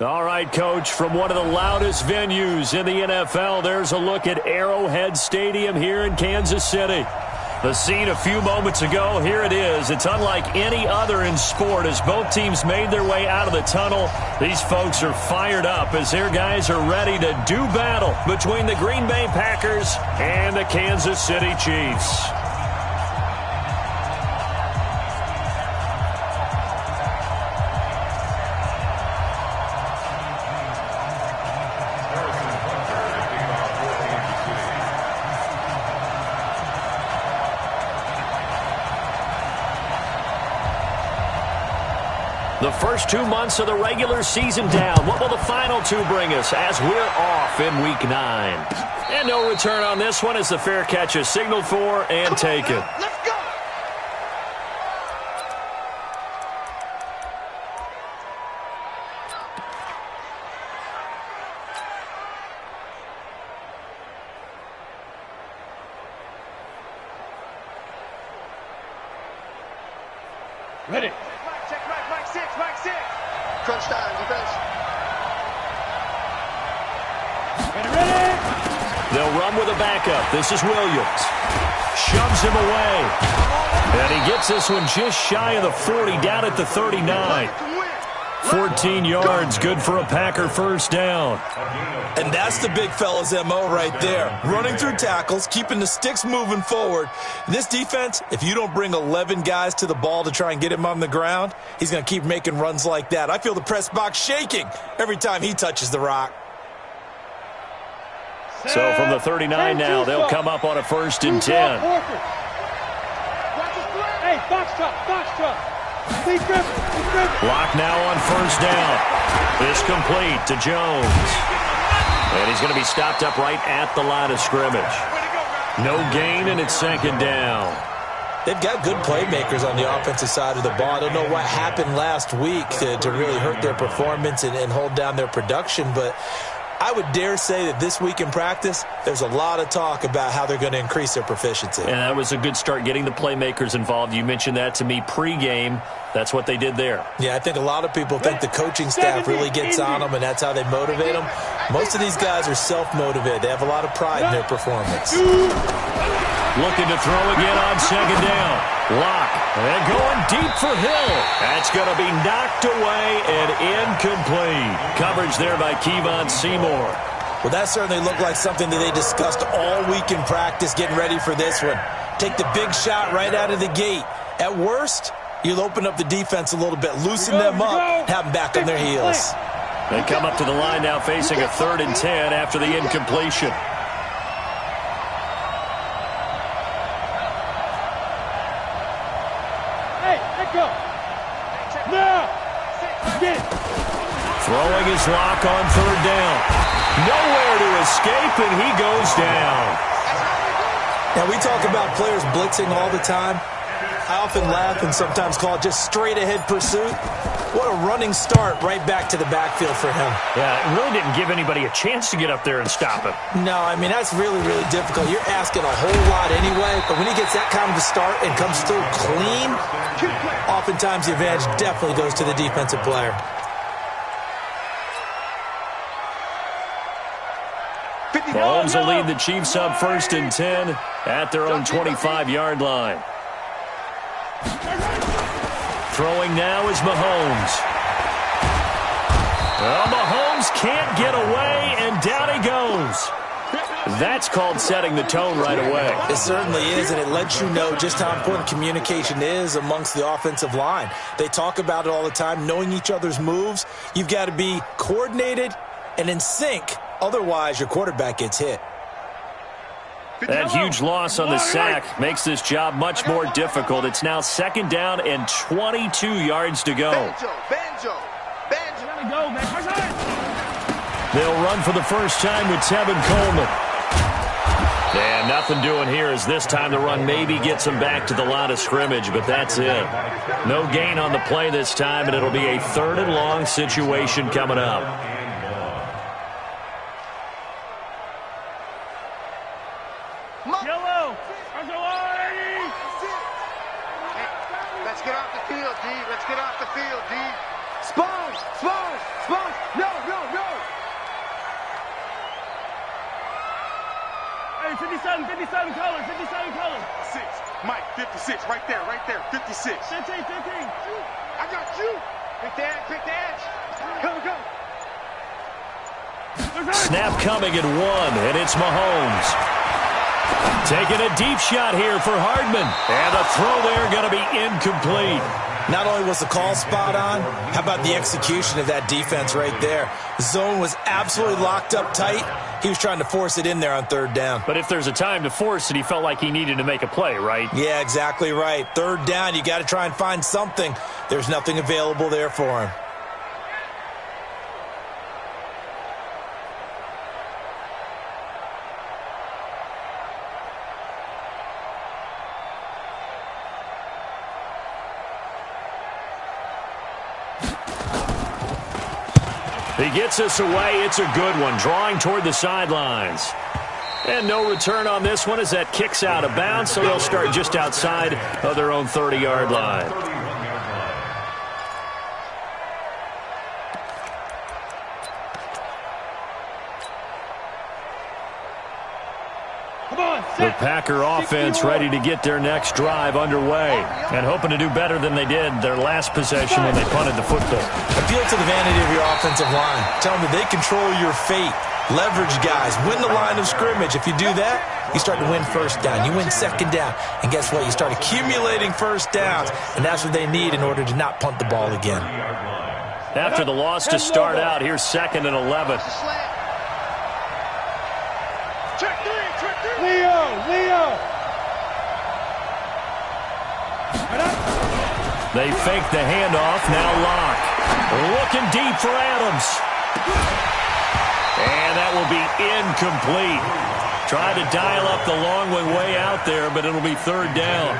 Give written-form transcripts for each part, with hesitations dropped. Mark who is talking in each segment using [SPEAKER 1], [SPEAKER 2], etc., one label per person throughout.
[SPEAKER 1] All right, Coach, from one of the loudest venues in the NFL, there's a look at Arrowhead Stadium here in Kansas City. The scene a few moments ago, here it is. It's unlike any other in sport as both teams made their way out of the tunnel. These folks are fired up as their guys are ready to do battle between the Green Bay Packers and the Kansas City Chiefs. The first 2 months of the regular season down. What will the final two bring us as we're off in Week 9? And no return on this one as the fair catch is signaled for and taken.
[SPEAKER 2] Let's go!
[SPEAKER 3] Ready.
[SPEAKER 2] Check Mike 6, Mike 6. Crunch time, defense.
[SPEAKER 3] Ready.
[SPEAKER 1] They'll run with a backup. This is Williams. Shoves him away. And he gets this one just shy of the 40, down at the 39. 14 yards, good for a Packer first down.
[SPEAKER 4] And that's the big fella's MO right there. Running through tackles, keeping the sticks moving forward. This defense, if you don't bring 11 guys to the ball to try and get him on the ground, he's going to keep making runs like that. I feel the press box shaking every time he touches the rock.
[SPEAKER 1] So from the 39 now, they'll come up on a 1st and 10.
[SPEAKER 3] Hey, box truck.
[SPEAKER 1] Block now on 1st down. This complete to Jones. And he's going to be stopped up right at the line of scrimmage. No gain, and it's 2nd down.
[SPEAKER 4] They've got good playmakers on the offensive side of the ball. I don't know what happened last week to really hurt their performance and hold down their production, but I would dare say that this week in practice, there's a lot of talk about how they're going to increase their proficiency.
[SPEAKER 1] And that was a good start, getting the playmakers involved. You mentioned that to me pregame. That's what they did there.
[SPEAKER 4] Yeah, I think a lot of people think the coaching staff really gets on them, and that's how they motivate them. Most of these guys are self-motivated. They have a lot of pride in their performance.
[SPEAKER 1] Looking to throw again on 2nd down. Lock. And going deep for Hill. That's going to be knocked away and incomplete. Coverage there by Kevon Seymour.
[SPEAKER 4] Well, that certainly looked like something that they discussed all week in practice, getting ready for this one. Take the big shot right out of the gate. At worst, you'll open up the defense a little bit, loosen them up, have them back on their heels.
[SPEAKER 1] They come up to the line now facing a 3rd and 10 after the incompletion. Throwing his lock on 3rd down. Nowhere to escape, and he goes down.
[SPEAKER 4] Now, we talk about players blitzing all the time. I often laugh and sometimes call it just straight-ahead pursuit. What a running start right back to the backfield for him.
[SPEAKER 1] Yeah, it really didn't give anybody a chance to get up there and stop him.
[SPEAKER 4] No, I mean, that's really, really difficult. You're asking a whole lot anyway, but when he gets that kind of a start and comes through clean, oftentimes the advantage definitely goes to the defensive player.
[SPEAKER 1] Mahomes will lead the Chiefs up 1st and 10 at their own 25-yard line. Throwing now is Mahomes. Well, Mahomes can't get away, and down he goes. That's called setting the tone right away.
[SPEAKER 4] It certainly is, and it lets you know just how important communication is amongst the offensive line. They talk about it all the time, knowing each other's moves. You've got to be coordinated and in sync. Otherwise, your quarterback gets hit.
[SPEAKER 1] That huge loss on the sack makes this job much more difficult. It's now 2nd down and 22 yards to go.
[SPEAKER 2] Banjo.
[SPEAKER 1] They'll run for the first time with Tevin Coleman. And nothing doing here as this time the run maybe gets him back to the line of scrimmage, but that's it. No gain on the play this time, and it'll be a 3rd and long situation coming up.
[SPEAKER 3] Yellow.
[SPEAKER 2] Let's get off the field, D. Let's get off the field, D. Sponge! Sponge! Sponge! No, no, no!
[SPEAKER 3] Hey, 57 colors, 57 colors.
[SPEAKER 5] 6. Mike, 56, right there, 56.
[SPEAKER 3] 15.
[SPEAKER 2] I got you! Pick the edge! Go!
[SPEAKER 1] Snap coming at 1, and it's Mahomes. Taking a deep shot here for Hardman. And the throw there going to be incomplete.
[SPEAKER 4] Not only was the call spot on, how about the execution of that defense right there? The zone was absolutely locked up tight. He was trying to force it in there on 3rd down.
[SPEAKER 1] But if there's a time to force it, he felt like he needed to make a play, right?
[SPEAKER 4] Yeah, exactly right. 3rd down, you got to try and find something. There's nothing available there for him.
[SPEAKER 1] He gets us away. It's a good one, drawing toward the sidelines. And no return on this one as that kicks out of bounds, so they'll start just outside of their own 30-yard line. The Packer offense ready to get their next drive underway and hoping to do better than they did their last possession when they punted the football.
[SPEAKER 4] Appeal to the vanity of your offensive line. Tell them that they control your fate. Leverage guys. Win the line of scrimmage. If you do that, you start to win 1st down. You win 2nd down. And guess what? You start accumulating 1st downs. And that's what they need in order to not punt the ball again.
[SPEAKER 1] After the loss to start out, here's 2nd and 11.
[SPEAKER 3] Leo!
[SPEAKER 1] They fake the handoff, now Locke. Looking deep for Adams. And that will be incomplete. Tried to dial up the long one way out there, but it'll be 3rd down.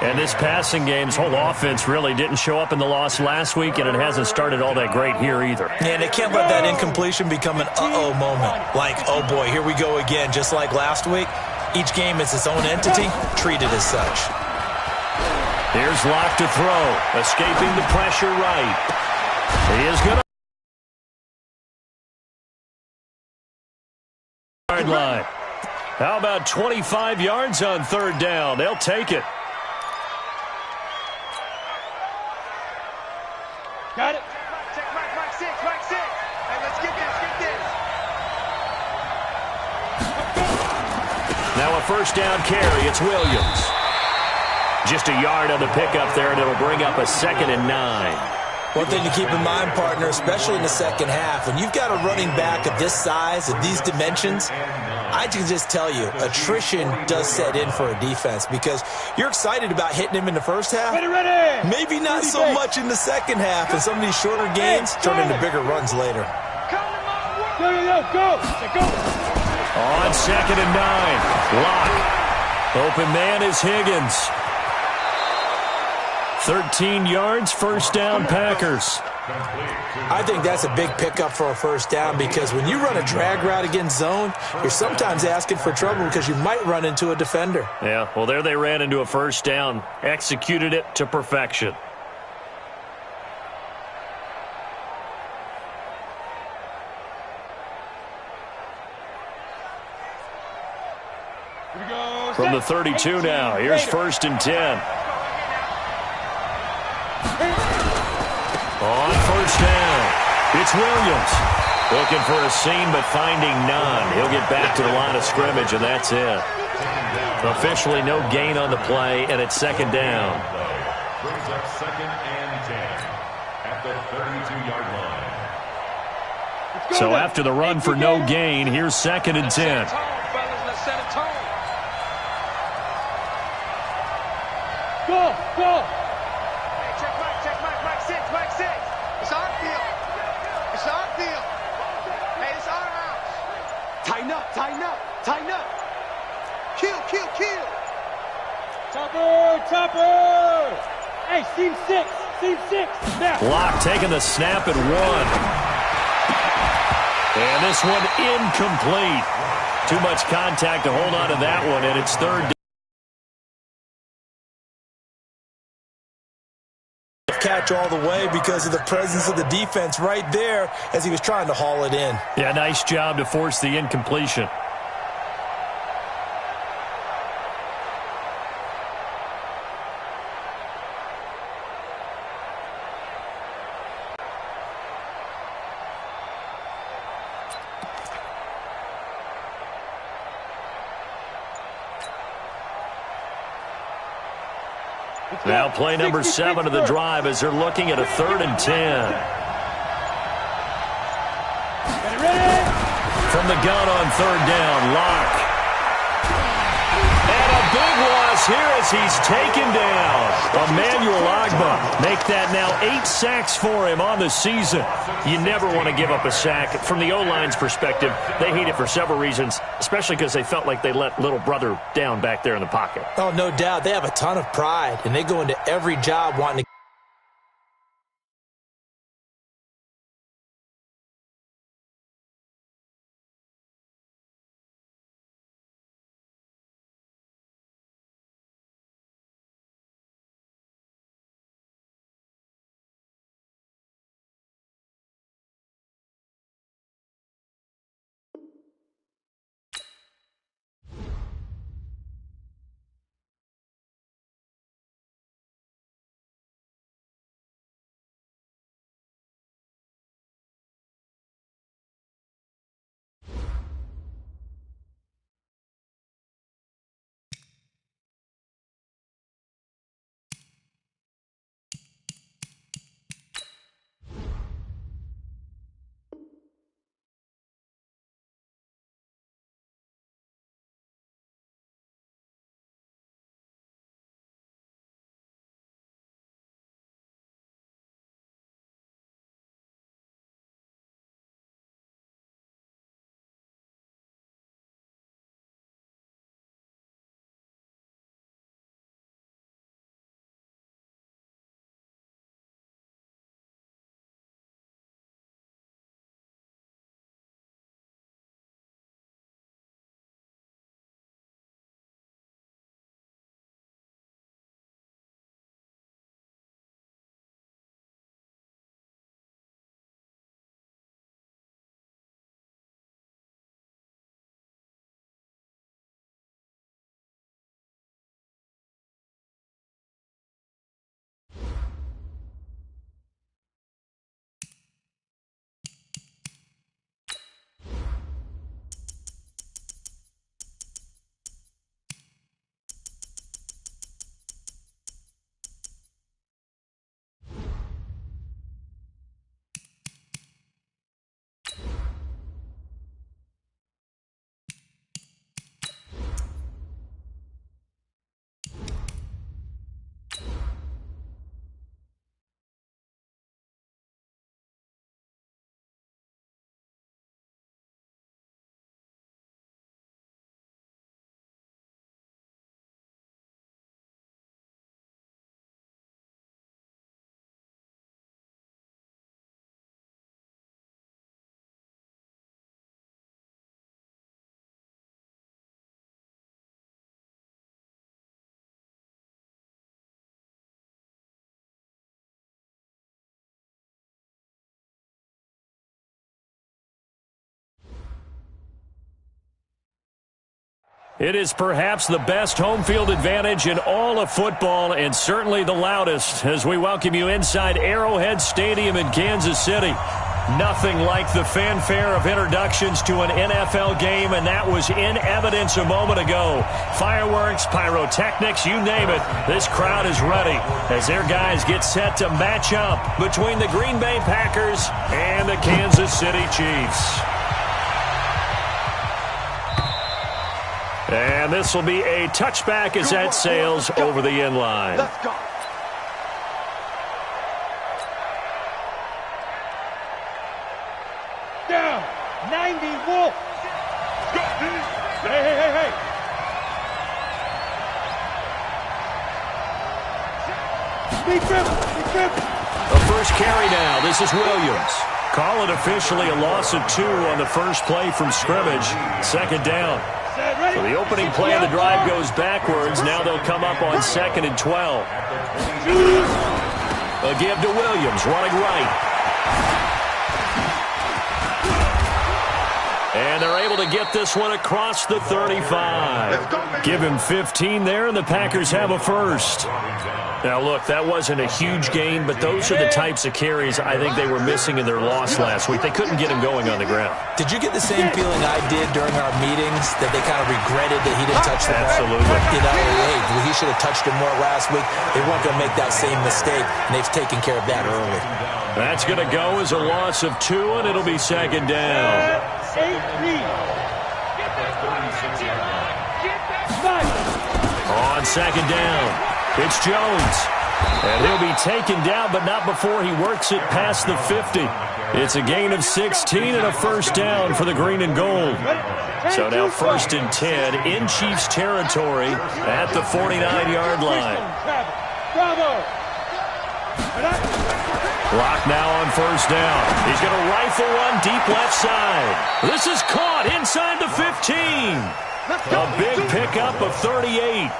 [SPEAKER 1] And this passing game's whole offense really didn't show up in the loss last week, and it hasn't started all that great here either.
[SPEAKER 4] Yeah, and they can't let that incompletion become an uh-oh moment. Like, oh boy, here we go again, just like last week. Each game is its own entity, treated as such.
[SPEAKER 1] Here's Locke to throw, escaping the pressure right. He is going to yard line. How about 25 yards on 3rd down? They'll take it.
[SPEAKER 3] Got it.
[SPEAKER 2] Check Mike 6. Hey, let's get this.
[SPEAKER 1] Now a 1st down carry. It's Williams. Just a yard on the pickup there, and it'll bring up a 2nd and 9.
[SPEAKER 4] One thing to keep in mind, partner, especially in the 2nd half, when you've got a running back of this size, of these dimensions, I can just tell you, attrition does set in for a defense because you're excited about hitting him in the 1st half.
[SPEAKER 3] Ready.
[SPEAKER 4] Maybe not so much in the 2nd half, and some of these shorter gains turn into bigger runs later.
[SPEAKER 3] Go.
[SPEAKER 1] On 2nd and 9, Locke. Open man is Higgins. 13 yards, 1st down, Packers.
[SPEAKER 4] I think that's a big pickup for a 1st down because when you run a drag route against zone, you're sometimes asking for trouble because you might run into a defender.
[SPEAKER 1] Yeah, well, there they ran into a 1st down, executed it to perfection. From the 32 now, here's 1st and 10. On 1st down, it's Williams. Looking for a seam, but finding none. He'll get back to the line of scrimmage, and that's it. Officially no gain on the play, and it's 2nd down.
[SPEAKER 6] Brings up 2nd and 10 at the 32-yard line.
[SPEAKER 1] So after the run for no gain, here's 2nd and 10.
[SPEAKER 3] Go.
[SPEAKER 2] Check Mike 6. It's our field. Hey, it's our house. Tighten up. Kill.
[SPEAKER 3] Chopper. Hey, seam 6. Now.
[SPEAKER 1] Locke taking the snap at 1. And this one incomplete. Too much contact to hold on to that one, and it's 3rd down.
[SPEAKER 4] catch all the way because of the presence of the defense right there as he was trying to haul it in.
[SPEAKER 1] Yeah, nice job to force the incompletion. Now play number 7 of the drive as they're looking at a 3rd and 10. From the gun on 3rd down, Locke. And a big loss here as he's taken down. Emmanuel Ogbah make that now 8 sacks for him on the season. You never want to give up a sack. From the O-line's perspective, they hate it for several reasons, especially because they felt like they let little brother down back there in the pocket.
[SPEAKER 4] Oh, no doubt. They have a ton of pride, and they go into every job wanting to. It is perhaps the best home field advantage in all of football and certainly the loudest as we welcome you inside Arrowhead Stadium in Kansas City. Nothing like the fanfare of introductions to an NFL game, and that was in evidence a moment ago. Fireworks, pyrotechnics, you name it. This crowd is ready as their guys get set to match up between the Green Bay Packers and the Kansas City Chiefs. And this will be a touchback as that sails over the end line.
[SPEAKER 2] Let's go.
[SPEAKER 3] Down. 90 Wolf. Hey. Big trip.
[SPEAKER 1] A first carry now. This is Williams. Call it officially a loss of 2 on the first play from scrimmage. 2nd down. So the opening play of the drive goes backwards. Now they'll come up on 2nd and 12. A give to Williams, running right. And they're able to get this one across the 35. Give him 15 there, and the Packers have a first. Now, look, that wasn't a huge gain, but those are the types of carries I think they were missing in their loss last week. They couldn't get him going on the ground.
[SPEAKER 4] Did you get the same feeling I did during our meetings, that they kind of regretted that he didn't touch the ball?
[SPEAKER 1] Absolutely.
[SPEAKER 4] You know, hey, he should have touched it more last week. They weren't going to make that same mistake, and they've taken care of that early.
[SPEAKER 1] That's going to go as a loss of 2, and it'll be second down. On second down, it's Jones. And he'll be taken down, but not before he works it past the 50. It's a gain of 16 and a first down for the green and gold. So now 1st and 10 in Chiefs territory at the 49-yard line. Clock now on first down. He's going to rifle one deep left side. This is caught inside the 15. A big pickup of 38.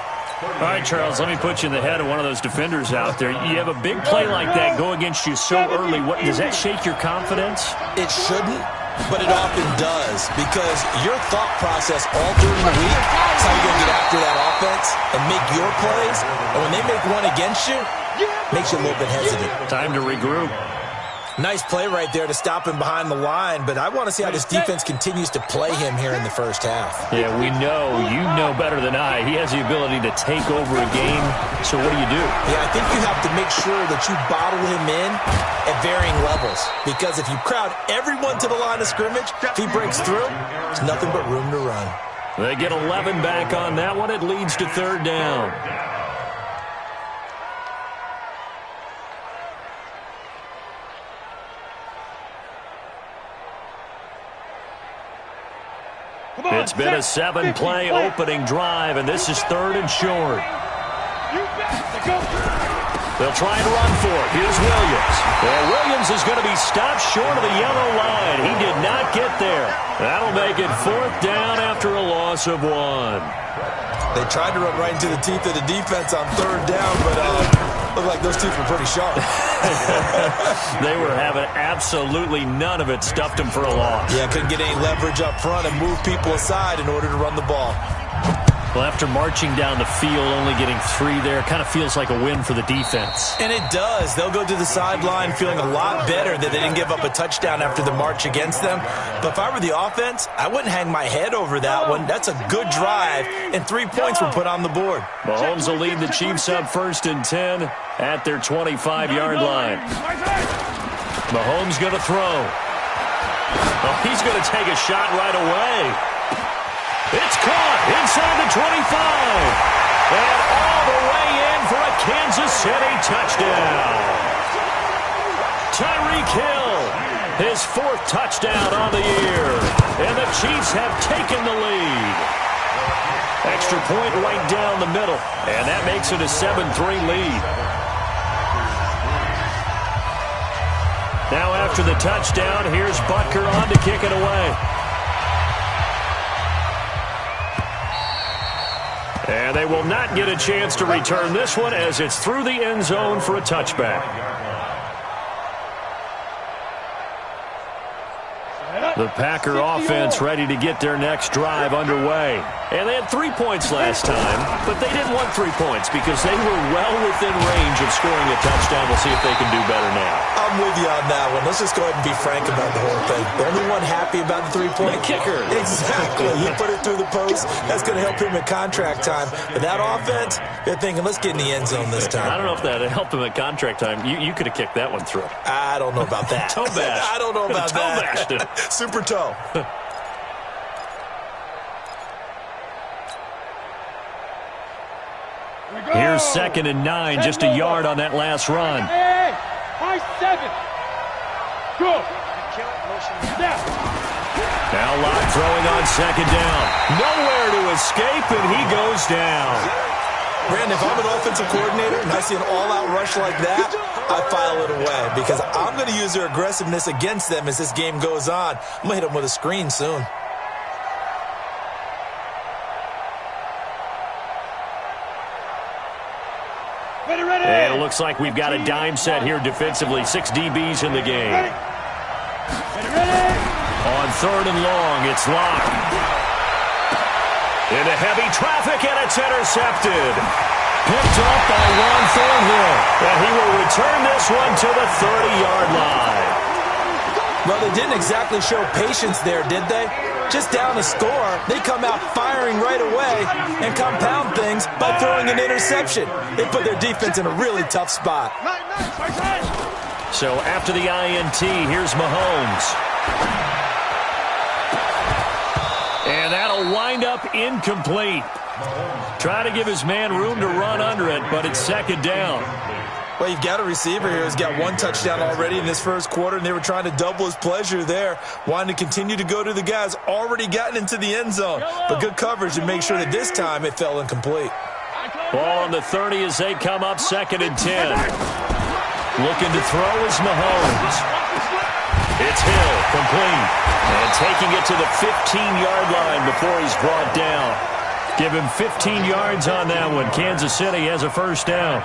[SPEAKER 1] All right, Charles, let me put you in the head of one of those defenders out there. You have a big play like that go against you so early. Does that shake your confidence?
[SPEAKER 4] It shouldn't, but it often does, because your thought process all during the week is how you're going to get after that offense and make your plays. And when they make one against you, it makes you a little bit hesitant.
[SPEAKER 1] Time to regroup.
[SPEAKER 4] Nice play right there to stop him behind the line, but I want to see how this defense continues to play him here in the first half.
[SPEAKER 1] Yeah, we know. You know better than I. He has the ability to take over a game, so what do you do?
[SPEAKER 4] Yeah, I think you have to make sure that you bottle him in at varying levels, because if you crowd everyone to the line of scrimmage, if he breaks through, there's nothing but room to run.
[SPEAKER 1] They get 11 back on that one. It leads to third down. It's been a 7-play opening drive, and this is 3rd and short. They'll try and run for it. Here's Williams. And Williams is going to be stopped short of the yellow line. He did not get there. That'll make it 4th down after a loss of 1.
[SPEAKER 4] They tried to run right into the teeth of the defense on 3rd down, but looked like those teeth were pretty sharp.
[SPEAKER 1] They were having absolutely none of it. Stuffed him for a loss.
[SPEAKER 4] Yeah, couldn't get any leverage up front and move people aside in order to run the ball.
[SPEAKER 1] Well, after marching down the field, only getting 3 there, kind of feels like a win for the defense.
[SPEAKER 4] And it does. They'll go to the sideline feeling a lot better that they didn't give up a touchdown after the march against them. But if I were the offense, I wouldn't hang my head over that one. That's a good drive, and 3 points were put on the board.
[SPEAKER 1] Mahomes will lead the Chiefs up 1st and 10 at their 25-yard line. Mahomes going to throw. Oh, he's going to take a shot right away. It's caught inside the 25. And all the way in for a Kansas City touchdown. Tyreek Hill, his 4th touchdown on the year. And the Chiefs have taken the lead. Extra point right down the middle. And that makes it a 7-3 lead. Now after the touchdown, here's Butker on to kick it away. And they will not get a chance to return this one as it's through the end zone for a touchback. The Packer offense ready to get their next drive underway. And they had 3 points last time, but they didn't want 3 points because they were well within range of scoring a touchdown. We'll see if they can do better now.
[SPEAKER 4] I'm with you on that one. Let's just go ahead and be frank about the whole thing. The only one happy about the 3-point?
[SPEAKER 1] The kicker.
[SPEAKER 4] Exactly. You put it through the post. That's going to help him at contract time. But that offense, they're thinking, let's get in the end zone this time.
[SPEAKER 1] I don't know if that helped him at contract time. You could have kicked that one through.
[SPEAKER 4] I don't know about that.
[SPEAKER 1] Toe bash.
[SPEAKER 4] I don't know about
[SPEAKER 1] toe
[SPEAKER 4] that.
[SPEAKER 1] Bashed it.
[SPEAKER 4] Super toe.
[SPEAKER 1] Here's 2nd and 9, just a yard on that last run.
[SPEAKER 3] Hey, high 7. Go.
[SPEAKER 1] Now Locke throwing on 2nd down. Nowhere to escape, and he goes down.
[SPEAKER 4] Brandon, if I'm an offensive coordinator and I see an all-out rush like that, I file it away because I'm going to use their aggressiveness against them as this game goes on. I'm going to hit them with a screen soon.
[SPEAKER 1] And it looks like we've got a dime set here defensively. 6 DBs in the game. On 3rd and long, it's Locke. Into heavy traffic, and it's intercepted. Picked up by Ron Thornhill. And he will return this one to the 30-yard line.
[SPEAKER 4] Well, they didn't exactly show patience there, did they? Just down a score, they come out firing right away and compound things by throwing an interception. They put their defense in a really tough spot.
[SPEAKER 1] So after the INT, here's Mahomes. And that'll wind up incomplete. Try to give his man room to run under it, but it's 2nd down.
[SPEAKER 4] Well, you've got a receiver here who's got 1 touchdown already in this first quarter, and they were trying to double his pleasure there, wanting to continue to go to the guys already gotten into the end zone. But good coverage to make sure that this time it fell incomplete.
[SPEAKER 1] Ball on the 30 as they come up 2nd and 10. Looking to throw is Mahomes. It's Hill, complete. And taking it to the 15-yard line before he's brought down. Give him 15 yards on that one. Kansas City has a 1st down.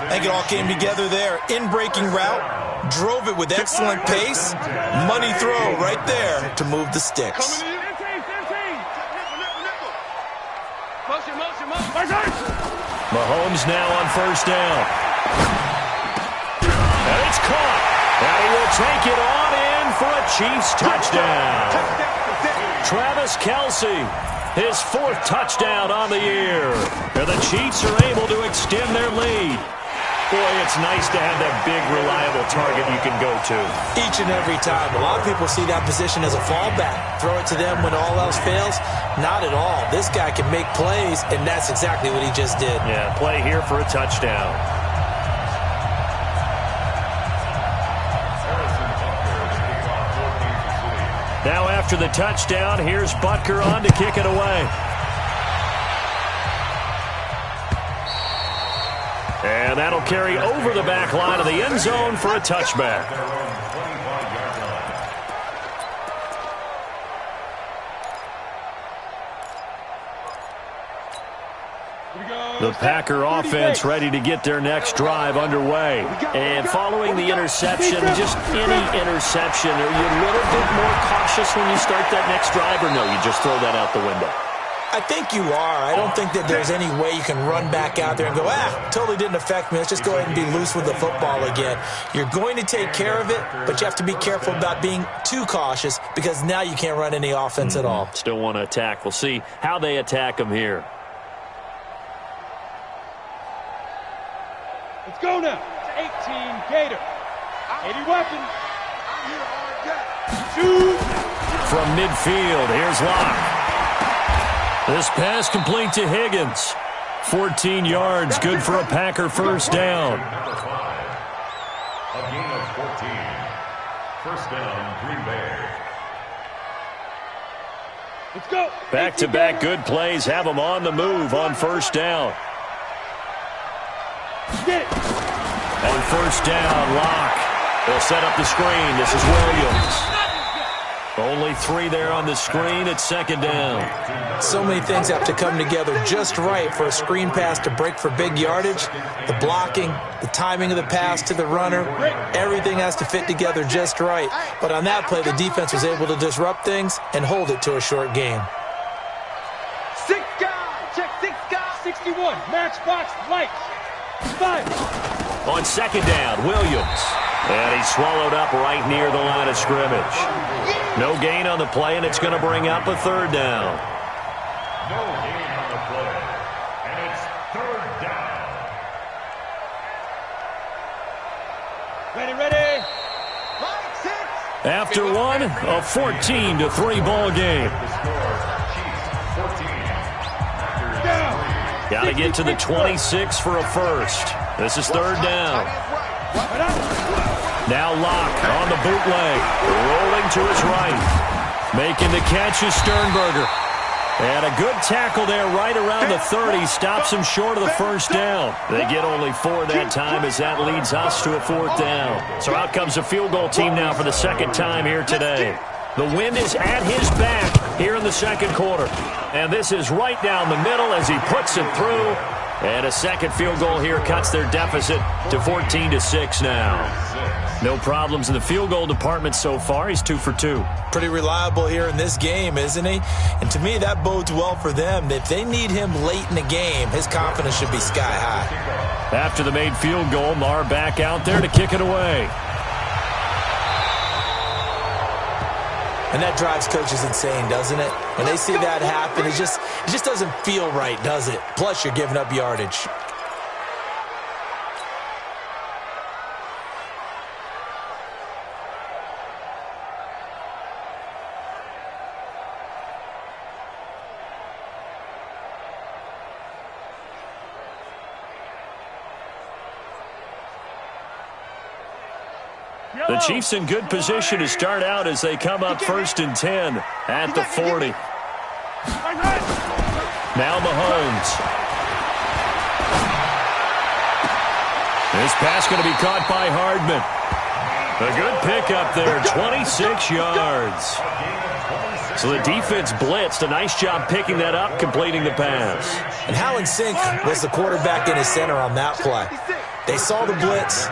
[SPEAKER 4] I think it all came together there. In-breaking route, drove it with excellent pace. Money throw right there to move the sticks.
[SPEAKER 1] Mahomes now on 1st down. And it's caught. And he will take it on in for a Chiefs touchdown. Travis Kelce, his 4th touchdown on the year. And the Chiefs are able to extend their lead. Boy, it's nice to have that big, reliable target you can go to.
[SPEAKER 4] Each and every time. A lot of people see that position as a fallback. Throw it to them when all else fails. Not at all. This guy can make plays, and that's exactly what he just did.
[SPEAKER 1] Yeah, play here for a touchdown. Now after the touchdown, here's Butker on to kick it away. And that'll carry over the back line of the end zone for a touchback. The Packer offense ready to get their next drive underway. And following the interception, just any interception, are you a little bit more cautious when you start that next drive, or no, you just throw that out the window?
[SPEAKER 4] I think you are. I don't think that there's any way you can run back out there and go, totally didn't affect me. Let's just go ahead and be loose with the football again. You're going to take care of it, but you have to be careful about being too cautious because now you can't run any offense at all.
[SPEAKER 1] Still want to attack. We'll see how they attack them here.
[SPEAKER 3] Let's go now. It's 18 Gator. 80 weapons. Shoot.
[SPEAKER 1] From midfield, here's Locke. This pass complete to Higgins. 14 yards, good for a Packer 1st down.
[SPEAKER 6] Number 5. A gain of 14. 1st down, Green Bay.
[SPEAKER 3] Let's go.
[SPEAKER 1] Back-to-back good plays have them on the move on 1st down.
[SPEAKER 3] Get it.
[SPEAKER 1] On 1st down, Locke. They'll set up the screen. This is Williams. Only 3 there on the screen at 2nd down.
[SPEAKER 4] So many things have to come together just right for a screen pass to break for big yardage. The blocking, the timing of the pass to the runner, everything has to fit together just right. But on that play, the defense was able to disrupt things and hold it to a short game.
[SPEAKER 3] 6 guys. Check 6 guys. 61. Matchbox lights. 5.
[SPEAKER 1] On 2nd down, Williams. And he's swallowed up right near the line of scrimmage. No gain on the play, and it's going to bring up a 3rd down.
[SPEAKER 6] No gain on the play, and it's 3rd down.
[SPEAKER 3] Ready.
[SPEAKER 1] After one, a 14-3 ball game.
[SPEAKER 6] The score, Chiefs 14. Packers 3.
[SPEAKER 1] Got to get to the 26 for a 1st. This is 3rd down. Now Locke on the bootleg, rolling to his right. Making the catch is Sternberger. And a good tackle there right around the 30. Stops him short of the 1st down. They get only 4 that time as that leads us to a 4th down. So out comes the field goal team now for the 2nd time here today. The wind is at his back here in the 2nd quarter. And this is right down the middle as he puts it through. And a second field goal here cuts their deficit to 14-6 now. No problems in the field goal department so far. He's 2 for 2.
[SPEAKER 4] Pretty reliable here in this game, isn't he? And to me, that bodes well for them. If they need him late in the game, his confidence should be sky high.
[SPEAKER 1] After the made field goal, Maher back out there to kick it away.
[SPEAKER 4] And that drives coaches insane, doesn't it? When they see that happen, it just doesn't feel right, does it? Plus, you're giving up yardage.
[SPEAKER 1] The Chiefs in good position to start out as they come up 1st and 10 at the 40. Now Mahomes. This pass going to be caught by Hardman. A good pickup there, 26 yards. So the defense blitzed. A nice job picking that up, completing the pass.
[SPEAKER 4] And how in sync was the quarterback in his center on that play? They saw the blitz,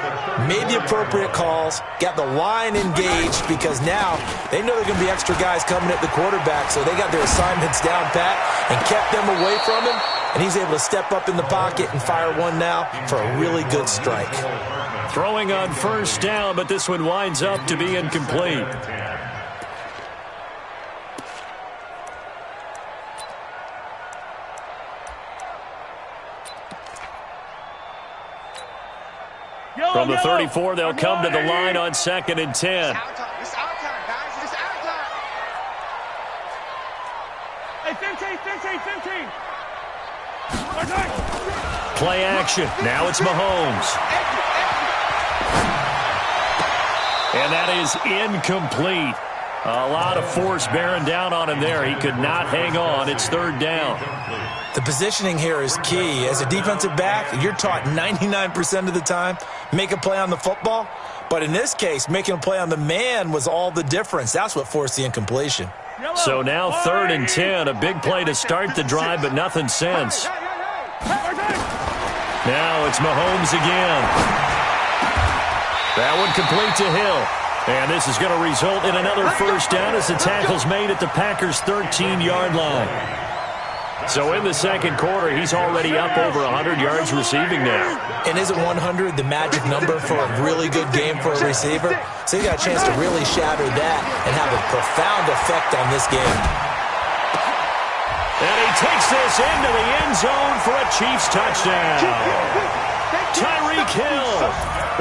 [SPEAKER 4] made the appropriate calls, got the line engaged because now they know there are going to be extra guys coming at the quarterback, so they got their assignments down pat and kept them away from him, and he's able to step up in the pocket and fire one now for a really good strike.
[SPEAKER 1] Throwing on 1st down, but this one winds up to be incomplete. From the 34, they'll come to the line on 2nd and 10.
[SPEAKER 2] It's our time, guys. It's our time.
[SPEAKER 3] Hey, 15.
[SPEAKER 1] Play action. Now it's Mahomes. And that is incomplete. A lot of force bearing down on him there. He could not hang on. It's 3rd down.
[SPEAKER 4] The positioning here is key. As a defensive back, you're taught 99% of the time, make a play on the football. But in this case, making a play on the man was all the difference. That's what forced the incompletion.
[SPEAKER 1] So now 3rd and 10. A big play to start the drive, but nothing since. Now it's Mahomes again. That one complete to Hill. And this is going to result in another 1st down as the tackle's made at the Packers' 13-yard line. So in the 2nd quarter, he's already up over 100 yards receiving now.
[SPEAKER 4] And isn't 100 the magic number for a really good game for a receiver? So you got a chance to really shatter that and have a profound effect on this game.
[SPEAKER 1] And he takes this into the end zone for a Chiefs touchdown. Tyreek Hill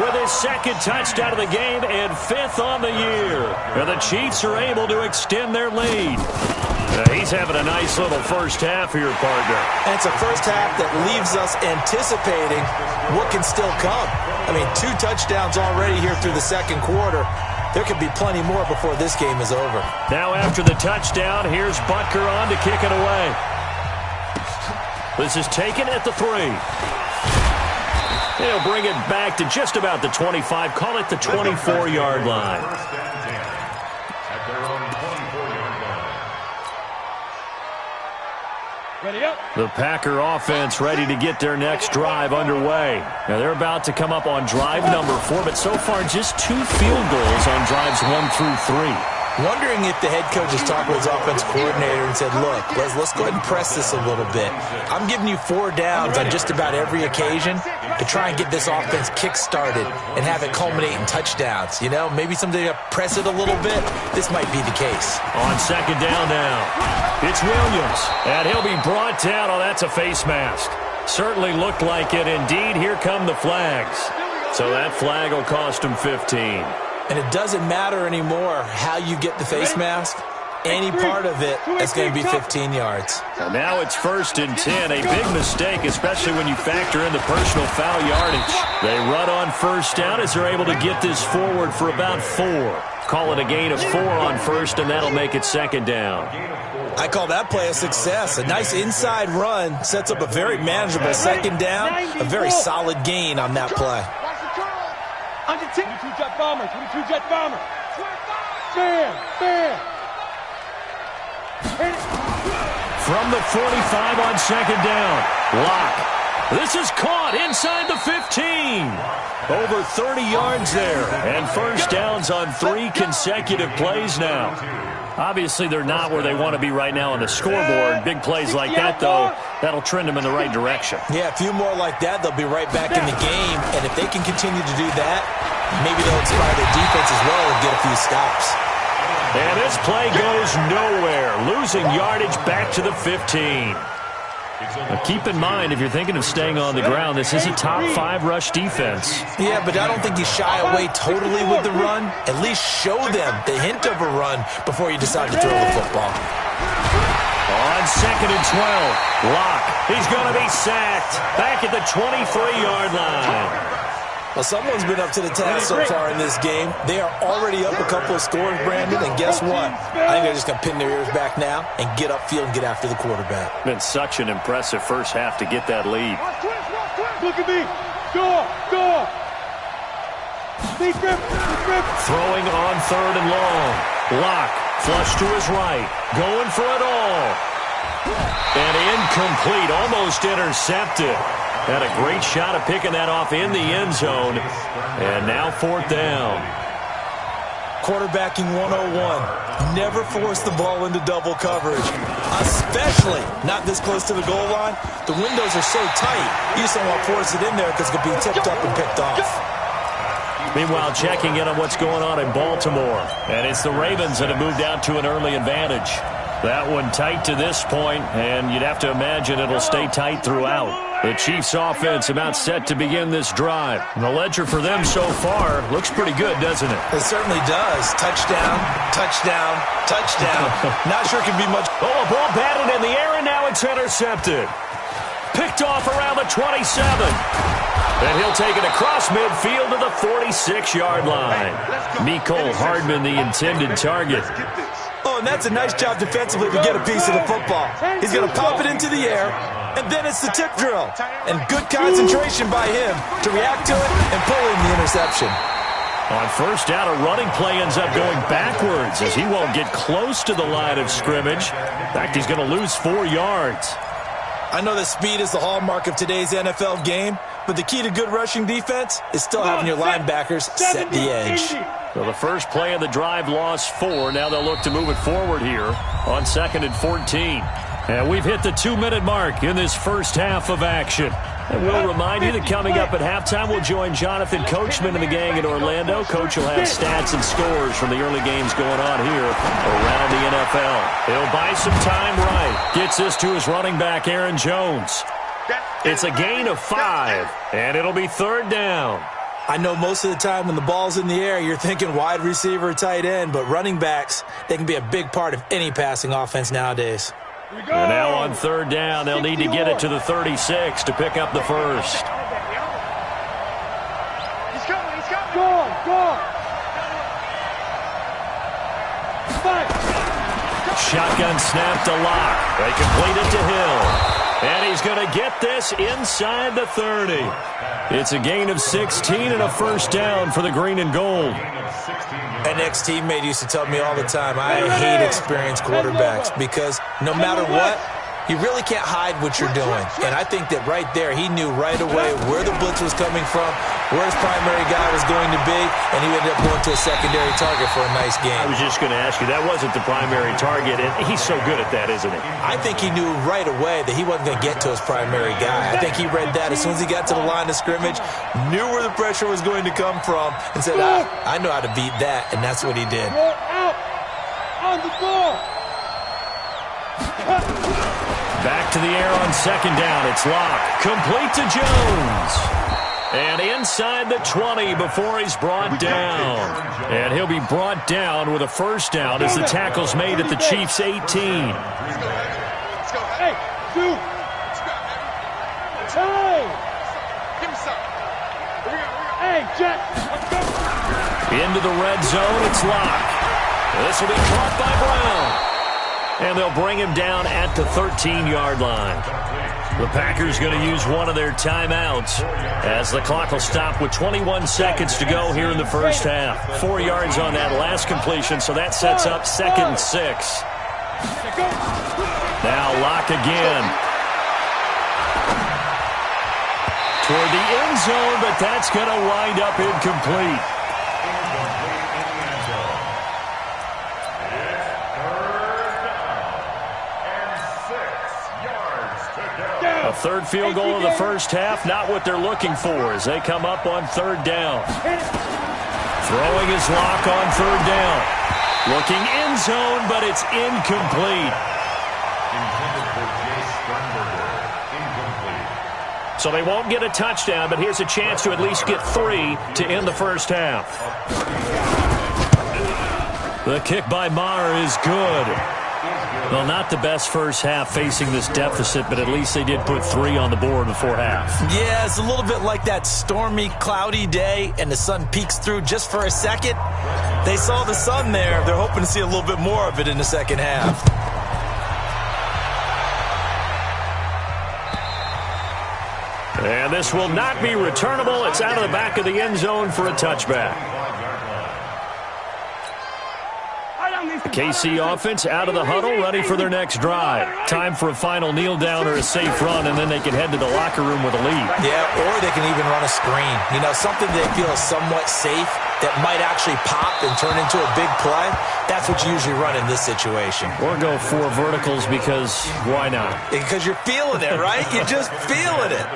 [SPEAKER 1] with his 2nd touchdown of the game and 5th on the year. And the Chiefs are able to extend their lead. He's having a nice little first half here, partner.
[SPEAKER 4] And it's a first half that leaves us anticipating what can still come. I mean, 2 touchdowns already here through the 2nd quarter. There could be plenty more before this game is over.
[SPEAKER 1] Now after the touchdown, here's Butker on to kick it away. This is taken at the 3. They'll bring it back to just about the 25. Call it the 24-yard line. The Packer offense ready to get their next drive underway. Now they're about to come up on drive number 4, but so far just 2 field goals on drives 1 through 3.
[SPEAKER 4] Wondering if the head coach has talked with his offense coordinator and said, look, let's go ahead and press this a little bit. I'm giving you 4 downs on just about every occasion to try and get this offense kick-started and have it culminate in touchdowns. You know, maybe someday you press it a little bit. This might be the case.
[SPEAKER 1] On 2nd down now, it's Williams. And he'll be brought down. Oh, that's a face mask. Certainly looked like it. Indeed, here come the flags. So that flag will cost him 15.
[SPEAKER 4] And it doesn't matter anymore how you get the face mask. Any part of it is going to be 15 yards.
[SPEAKER 1] And now it's 1st and 10. A big mistake, especially when you factor in the personal foul yardage. They run on 1st down as they're able to get this forward for about 4. Call it a gain of 4 on 1st, and that'll make it 2nd down.
[SPEAKER 4] I call that play a success. A nice inside run sets up a very manageable 2nd down. A very solid gain on that play.
[SPEAKER 3] 22 jet bomber. Bam.
[SPEAKER 1] From the 45 on 2nd down. Lock This is caught inside the 15. Over 30 yards there. And first downs on 3 consecutive plays now. Obviously, they're not where they want to be right now on the scoreboard. Big plays like that, though, that'll trend them in the right direction.
[SPEAKER 4] Yeah, a few more like that, they'll be right back in the game. And if they can continue to do that, maybe they'll inspire their defense as well and get a few stops.
[SPEAKER 1] And this play goes nowhere. Losing yardage back to the 15. Now keep in mind, if you're thinking of staying on the ground, this is a top 5 rush defense.
[SPEAKER 4] Yeah, but I don't think you shy away totally with the run. At least show them the hint of a run before you decide to throw the football.
[SPEAKER 1] On 2nd and 12, Locke. He's going to be sacked back at the 23-yard line.
[SPEAKER 4] Well, someone's been up to the task so far in this game. They are already up a couple of scores, Brandon, and guess what? I think they're just going to pin their ears back now and get upfield and get after the quarterback.
[SPEAKER 1] Been such an impressive first half to get that lead.
[SPEAKER 3] Look at me. Go.
[SPEAKER 1] Throwing on 3rd and long. Locke, flush to his right. Going for it all. And incomplete, almost intercepted. Had a great shot of picking that off in the end zone. And now 4th down.
[SPEAKER 4] Quarterbacking 101. Never force the ball into double coverage, especially not this close to the goal line. The windows are so tight, you just don't want to force it in there because it could be tipped up and picked off.
[SPEAKER 1] Meanwhile, checking in on what's going on in Baltimore. And it's the Ravens that have moved out to an early advantage. That one tight to this point, and you'd have to imagine it'll stay tight throughout. The Chiefs' offense about set to begin this drive. And the ledger for them so far looks pretty good, doesn't it?
[SPEAKER 4] It certainly does. Touchdown, touchdown, touchdown. Not sure it can be much.
[SPEAKER 1] Oh, a ball batted in the air, and now it's intercepted. Picked off around the 27. And he'll take it across midfield to the 46-yard line. Mecole Hardman, the intended target.
[SPEAKER 4] Oh, and that's a nice job defensively to get a piece of the football. He's going to pop it into the air, and then it's the tip drill. And good concentration by him to react to it and pull in the interception.
[SPEAKER 1] On first down, a running play ends up going backwards as he won't get close to the line of scrimmage. In fact, he's going to lose 4 yards.
[SPEAKER 4] I know that speed is the hallmark of today's NFL game, but the key to good rushing defense is still having your linebackers set the edge.
[SPEAKER 1] So the first play of the drive lost 4. Now they'll look to move it forward here on 2nd and 14. And we've hit the 2-minute mark in this first half of action. And we'll remind you that coming up at halftime, we'll join Jonathan Coachman and the gang in Orlando. Coach will have stats and scores from the early games going on here around the NFL. He'll buy some time right. Gets this to his running back, Aaron Jones. It's a gain of 5, and it'll be 3rd down.
[SPEAKER 4] I know most of the time when the ball's in the air, you're thinking wide receiver, tight end, but running backs, they can be a big part of any passing offense nowadays.
[SPEAKER 1] And now on 3rd down, they'll need to get it to the 36 to pick up the first.
[SPEAKER 2] He's coming.
[SPEAKER 3] Go on.
[SPEAKER 1] Shotgun snap to Locke. They complete it to Hill. And he's going to get this inside the 30. It's a gain of 16 and a first down for the green and gold.
[SPEAKER 4] An ex-teammate used to tell me all the time, I hate experienced quarterbacks because no matter what, you really can't hide what you're doing. And I think that right there, he knew right away where the blitz was coming from, where his primary guy was going to be, and he ended up going to a secondary target for a nice game.
[SPEAKER 1] I was just going to ask you, that wasn't the primary target, and he's so good at that, isn't he?
[SPEAKER 4] I think he knew right away that he wasn't going to get to his primary guy. I think he read that as soon as he got to the line of scrimmage, knew where the pressure was going to come from, and said, I know how to beat that, and that's what he did.
[SPEAKER 3] Out on the ball.
[SPEAKER 1] Back to the air on 2nd down. It's Locke. Complete to Jones. And inside the 20 before he's brought down. And he'll be brought down with a first down as the tackle's made at the Chiefs' 18.
[SPEAKER 3] Hey, dude. Hey.
[SPEAKER 5] Give me some.
[SPEAKER 3] Hey, Jack.
[SPEAKER 1] Into the red zone, it's Locke. This will be caught by Brown. And they'll bring him down at the 13-yard line. The Packers going to use one of their timeouts as the clock will stop with 21 seconds to go here in the first half. 4 yards on that last completion, so that sets up 2nd and 6. Now Locke again. toward the end zone, but that's going to wind up incomplete. A third field goal of the first half, not what they're looking for as they come up on third down. Throwing his lock on third down. Looking end zone, but it's incomplete. So they won't get a touchdown, but here's a chance to at least get 3 to end the first half. The kick by Maher is good. Well, not the best first half facing this deficit, but at least they did put 3 on the board before half.
[SPEAKER 4] Yeah, it's a little bit like that stormy, cloudy day, and the sun peeks through just for a second. They saw the sun there. They're hoping to see a little bit more of it in the second half.
[SPEAKER 1] And this will not be returnable. It's out of the back of the end zone for a touchback. KC offense out of the huddle, ready for their next drive. Time for a final kneel down or a safe run, and then they can head to the locker room with a lead.
[SPEAKER 4] Yeah, or they can even run a screen. You know, something they feel is somewhat safe that might actually pop and turn into a big play. That's what you usually run in this situation.
[SPEAKER 1] Or go 4 verticals because why not?
[SPEAKER 4] Because you're feeling it, right? You're just feeling it.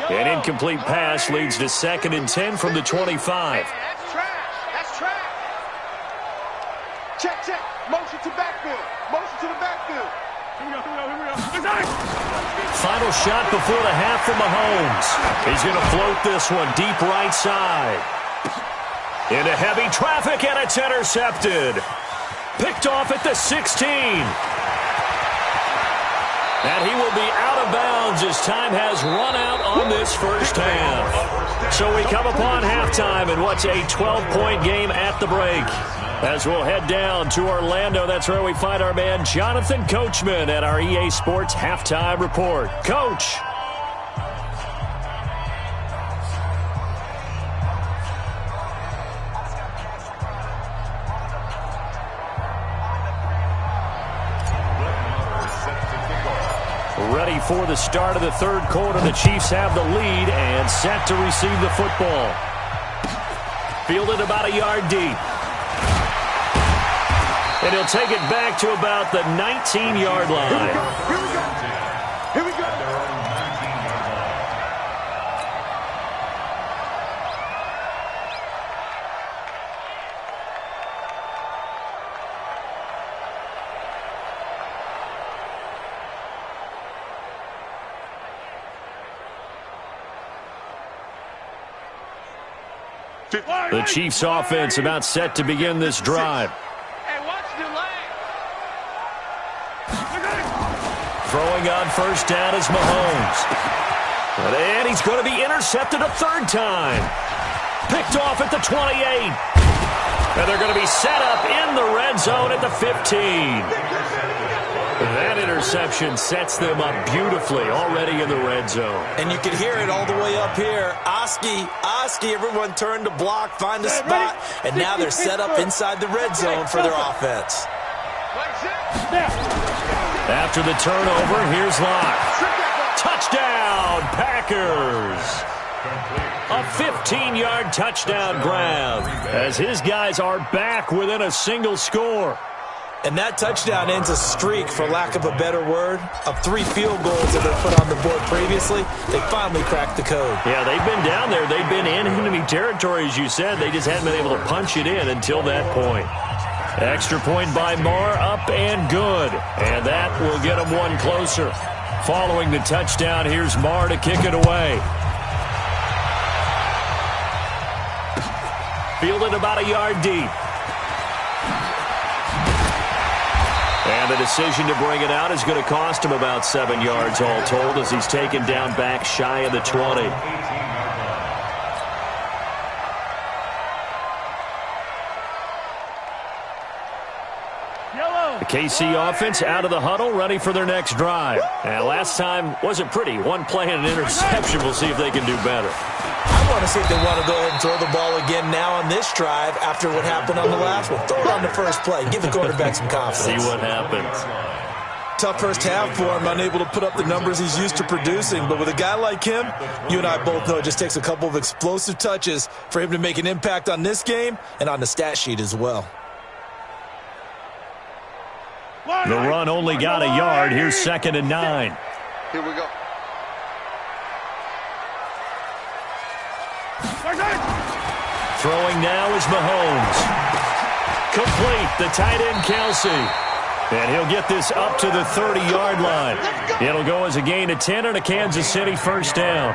[SPEAKER 1] An incomplete pass leads to 2nd and 10 from the 25.
[SPEAKER 2] Check, check. Motion to backfield. Motion to the backfield. Here we go.
[SPEAKER 1] Final shot before the half from Mahomes. He's going to float this one deep right side. Into heavy traffic, and it's intercepted. Picked off at the 16. And he will be out of bounds as time has run out on this first half. So we come upon halftime in what's a 12-point game at the break. As we'll head down to Orlando, that's where we find our man Jonathan Coachman at our EA Sports Halftime Report. Coach. Ready for the start of the third quarter. The Chiefs have the lead and set to receive the football. Fielded about a yard deep. And he'll take it back to about the 19-yard line.
[SPEAKER 2] Here we go. Here we go.
[SPEAKER 1] The Chiefs offense about set to begin this drive. Throwing on first down is Mahomes. And he's going to be intercepted a third time. Picked off at the 28. And they're going to be set up in the red zone at the 15. That interception sets them up beautifully already in the red zone.
[SPEAKER 4] And you can hear it all the way up here. Oski, everyone turned to block, find a spot, and now they're set up inside the red zone for their offense.
[SPEAKER 1] After the turnover, here's Locke. Touchdown, Packers. A 15-yard touchdown grab as his guys are back within a single score.
[SPEAKER 4] And that touchdown ends a streak, for lack of a better word, of 3 field goals that were put on the board previously. They finally cracked the code.
[SPEAKER 1] Yeah, they've been down there. They've been in enemy territory, as you said. They just hadn't been able to punch it in until that point. Extra point by Maher, up and good. And that will get them one closer. Following the touchdown, here's Maher to kick it away. Fielded about a yard deep. And the decision to bring it out is going to cost him about 7 yards all told as he's taken down back shy of the 20. The KC offense out of the huddle, ready for their next drive. And last time wasn't pretty. One play and an interception. We'll see if they can do better.
[SPEAKER 4] I want to see if they want to go ahead and throw the ball again now on this drive after what happened on the last one. Throw it on the first play. Give the quarterback some confidence.
[SPEAKER 1] See what happens.
[SPEAKER 4] Tough first half for him, unable to put up the numbers he's used to producing. But with a guy like him, you and I both know it just takes a couple of explosive touches for him to make an impact on this game and on the stat sheet as well.
[SPEAKER 1] The run only got a yard. Here's 2nd and 9.
[SPEAKER 2] Here we go.
[SPEAKER 1] Throwing now is Mahomes. Complete, the tight end Kelsey. And he'll get this up to the 30-yard line. It'll go as a gain of 10 and a Kansas City first down.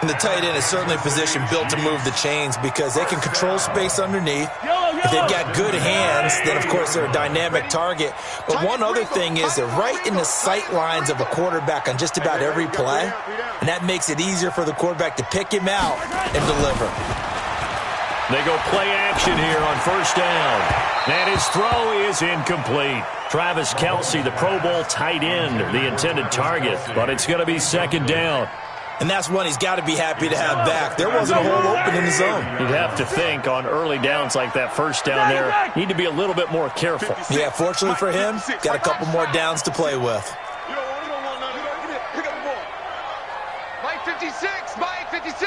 [SPEAKER 4] And the tight end is certainly a position built to move the chains because they can control space underneath. If they've got good hands, then, of course, they're a dynamic target. But one other thing is they're right in the sight lines of a quarterback on just about every play, and that makes it easier for the quarterback to pick him out and deliver.
[SPEAKER 1] They go play action here on first down. And his throw is incomplete. Travis Kelce, the Pro Bowl tight end, the intended target. But it's going to be 2nd down.
[SPEAKER 4] And that's one he's got to be happy to have back. There wasn't a hole open in the zone.
[SPEAKER 1] You'd have to think on early downs like that first down there, need to be a little bit more careful.
[SPEAKER 4] Yeah, fortunately for him, got a couple more downs to play with.
[SPEAKER 2] You don't want none. Pick up the ball.
[SPEAKER 5] Mike 56. Mike 56.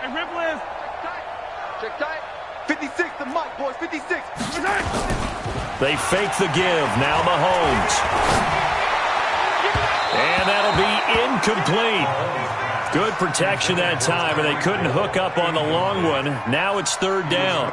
[SPEAKER 3] And Ripple is.
[SPEAKER 5] Check tight.
[SPEAKER 2] 56 to Mike, boys. 56.
[SPEAKER 1] They fake the give. Now Mahomes. And that'll be incomplete. Good protection that time, and they couldn't hook up on the long one. Now it's 3rd down.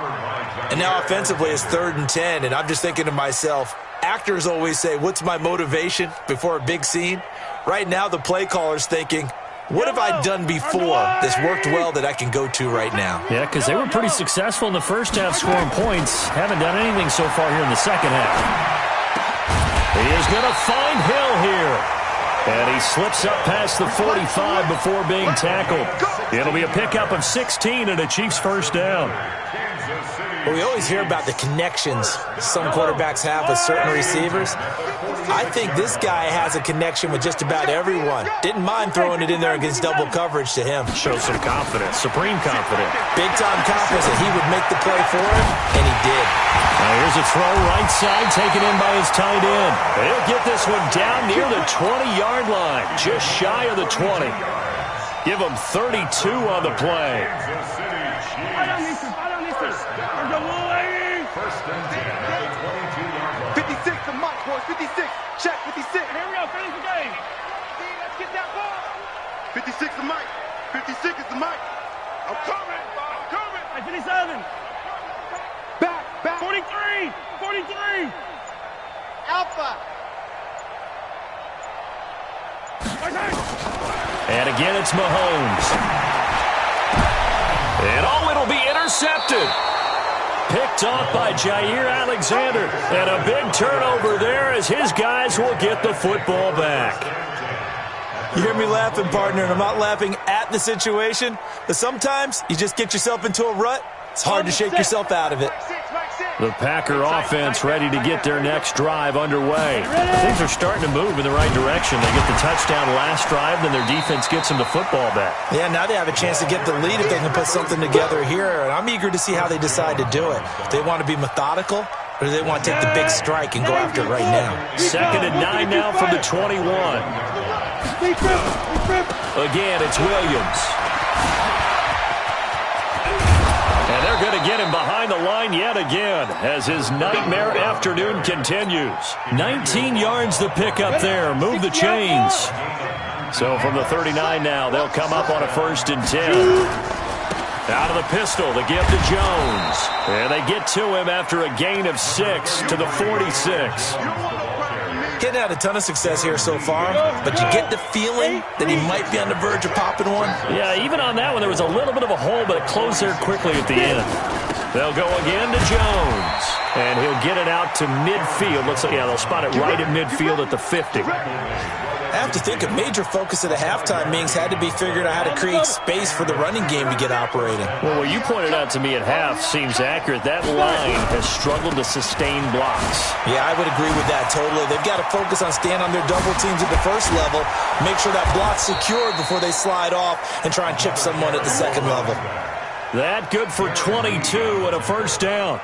[SPEAKER 4] And now offensively it's 3rd and 10, and I'm just thinking to myself, actors always say, what's my motivation before a big scene? Right now the play caller's thinking, what have I done before that's worked well that I can go to right now?
[SPEAKER 1] Yeah, because they were pretty successful in the first half scoring points. Haven't done anything so far here in the second half. He is going to find Hill here. And he slips up past the 45 before being tackled. It'll be a pickup of 16 and a Chiefs first down.
[SPEAKER 4] Well, we always hear about the connections some quarterbacks have with certain receivers. I think this guy has a connection with just about everyone. Didn't mind throwing it in there against double coverage to him.
[SPEAKER 1] Shows some confidence, supreme confidence.
[SPEAKER 4] Big-time confidence that he would make the play for him, and he did.
[SPEAKER 1] Now here's a throw right side, taken in by his tight end. He'll get this one down near the 20-yard line, just shy of the 20. Give him 32 on the play.
[SPEAKER 6] First and 10 at the 22-yard line.
[SPEAKER 2] 56 to Mike, boys. 56. Check 56.
[SPEAKER 3] Here we go. Finish the game.
[SPEAKER 2] Let's get that ball. 56 to Mike. 56 is to Mike. I'm coming. I'm coming.
[SPEAKER 3] Hey, 57.
[SPEAKER 2] Back.
[SPEAKER 3] 43. 43.
[SPEAKER 2] Alpha.
[SPEAKER 1] And again, it's Mahomes. And it'll be intercepted. Picked off by Jair Alexander. And a big turnover there as his guys will get the football back.
[SPEAKER 4] You hear me laughing, partner, and I'm not laughing at the situation, but sometimes you just get yourself into a rut. It's hard to shake yourself out of it.
[SPEAKER 1] The Packer offense ready to get their next drive underway. Things are starting to move in the right direction. They get the touchdown last drive, then their defense gets them the football back.
[SPEAKER 4] Yeah, now they have a chance to get the lead if they can put something together here, and I'm eager to see how they decide to do it. Do they want to be methodical, or do they want to take the big strike and go after it right now?
[SPEAKER 1] 2nd and 9 now from the 21. Again, it's Williams. And they're going to get him behind the line yet again as his nightmare afternoon continues. 19 yards the pickup there. Move the chains. So from the 39 now, they'll come up on a 1st and 10. Out of the pistol, the give to Jones. And they get to him after a gain of 6 to the 46.
[SPEAKER 4] Getting had a ton of success here so far, but you get the feeling that he might be on the verge of popping one.
[SPEAKER 1] Yeah, even on that one, there was a little bit of a hole, but it closed there quickly at the end. They'll go again to Jones, and he'll get it out to midfield. Looks like, yeah, they'll spot it right at midfield at the 50.
[SPEAKER 4] I have to think a major focus of the halftime meetings had to be figuring out how to create space for the running game to get operating.
[SPEAKER 1] Well, what you pointed out to me at half seems accurate. That line has struggled to sustain blocks.
[SPEAKER 4] Yeah, I would agree with that totally. They've got to focus on staying on their double teams at the first level, make sure that block's secured before they slide off and try and chip someone at the second level.
[SPEAKER 1] That good for 22 and a first down.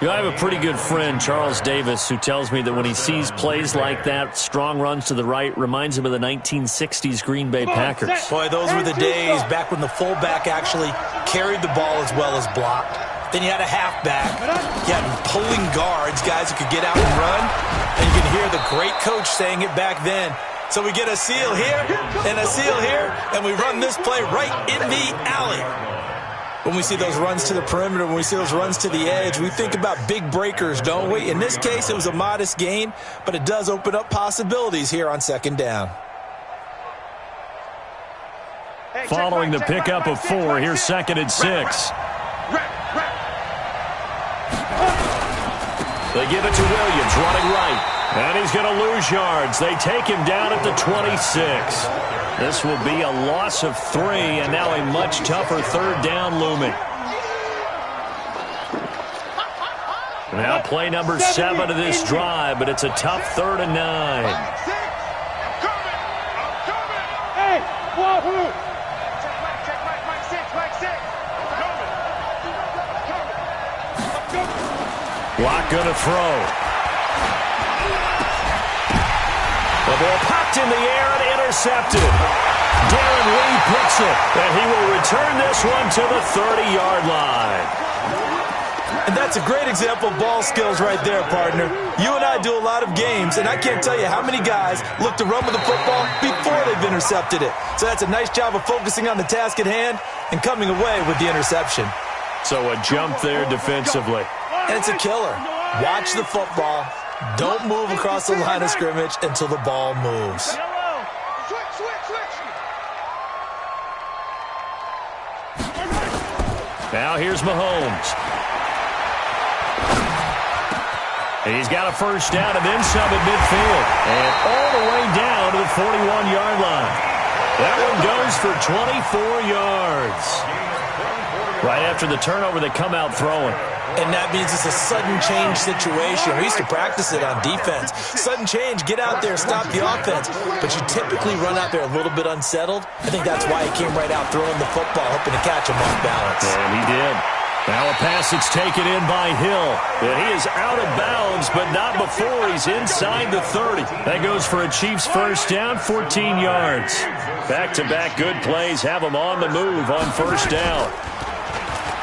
[SPEAKER 1] You know, I have a pretty good friend, Charles Davis, who tells me that when he sees plays like that, strong runs to the right, reminds him of the 1960s Green Bay Packers.
[SPEAKER 4] Boy, those were the days back when the fullback actually carried the ball as well as blocked. Then you had a halfback. You had pulling guards, guys who could get out and run. And you can hear the great coach saying it back then. So we get a seal here and a seal here, and we run this play right in the alley. When we see those runs to the perimeter, when we see those runs to the edge, we think about big breakers, don't we? In this case, it was a modest gain, but it does open up possibilities here on second down.
[SPEAKER 1] Following the pickup of 4, here's 2nd and 6. They give it to Williams, running right. And he's going to lose yards. They take him down at the 26. This will be a loss of 3, and now a much tougher third down looming. Now play number 7 of this drive, but it's a tough 3rd and 9.
[SPEAKER 3] Hey, Wahoo!
[SPEAKER 1] Block going to throw. The ball popped in the air and intercepted. Darren Lee picks it, and he will return this one to the 30-yard line.
[SPEAKER 4] And that's a great example of ball skills right there, partner. You and I do a lot of games, and I can't tell you how many guys look to run with the football before they've intercepted it. So that's a nice job of focusing on the task at hand and coming away with the interception.
[SPEAKER 1] So a jump there defensively.
[SPEAKER 4] And it's a killer. Watch the football. Don't move across the line of scrimmage until the ball moves.
[SPEAKER 1] Now here's Mahomes. He's got a first down and then some at midfield. And all the way down to the 41-yard line. That one goes for 24 yards. Right after the turnover, they come out throwing.
[SPEAKER 4] And that means it's a sudden change situation. We used to practice it on defense. Sudden change, get out there, stop the offense. But you typically run out there a little bit unsettled. I think that's why he came right out throwing the football, hoping to catch him off balance.
[SPEAKER 1] And he did. Now a pass that's taken in by Hill. And he is out of bounds, but not before he's inside the 30. That goes for a Chiefs first down, 14 yards. Back-to-back good plays have him on the move on first down.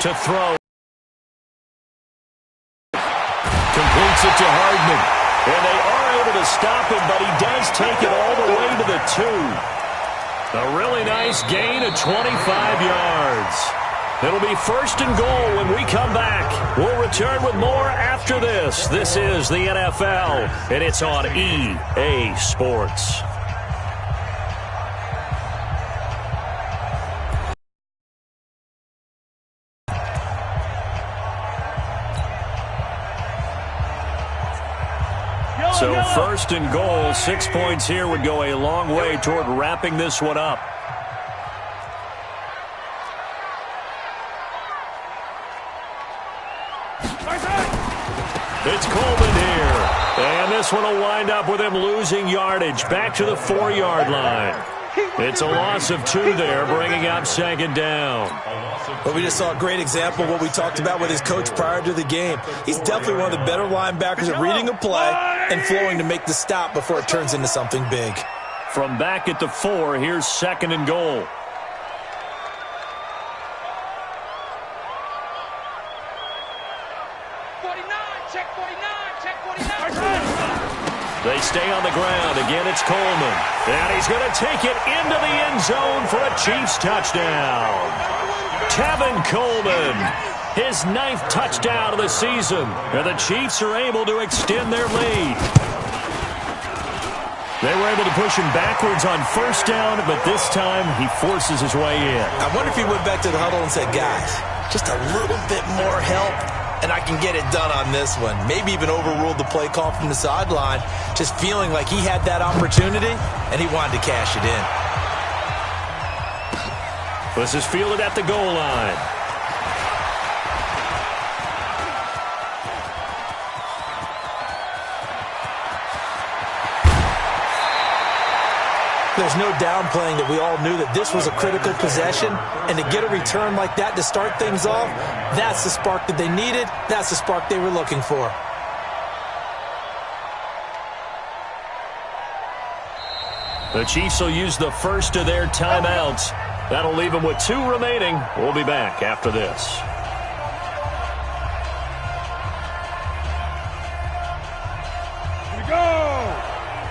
[SPEAKER 1] To throw. Completes it to Hardman. And they are able to stop him, but he does take it all the way to the 2. A really nice gain of 25 yards. It'll be first and goal when we come back. We'll return with more after this. This is the NFL, and it's on EA Sports. So first and goal, 6 points here would go a long way toward wrapping this one up. It's Coleman here. And this one will wind up with him losing yardage back to the 4-yard line. It's a loss of 2 there, bringing up second down.
[SPEAKER 4] Well, we just saw a great example of what we talked about with his coach prior to the game. He's definitely one of the better linebackers at reading a play and flowing to make the stop before it turns into something big.
[SPEAKER 1] From back at the 4, here's second and goal. They stay on the ground. Again, it's Coleman. And he's going to take it into the end zone for a Chiefs touchdown. Tevin Coleman, his 9th touchdown of the season. And the Chiefs are able to extend their lead. They were able to push him backwards on first down, but this time he forces his way in.
[SPEAKER 4] I wonder if he went back to the huddle and said, guys, just a little bit more help, and I can get it done on this one. Maybe even overruled the play call from the sideline, just feeling like he had that opportunity, and he wanted to cash it in.
[SPEAKER 1] This is fielded at the goal line.
[SPEAKER 4] There's no downplaying that we all knew that this was a critical possession, and to get a return like that to start things off, that's the spark that they needed. That's the spark they were looking for.
[SPEAKER 1] The Chiefs will use the first of their timeouts. That'll leave them with 2 remaining. We'll be back after this.
[SPEAKER 3] Here we go.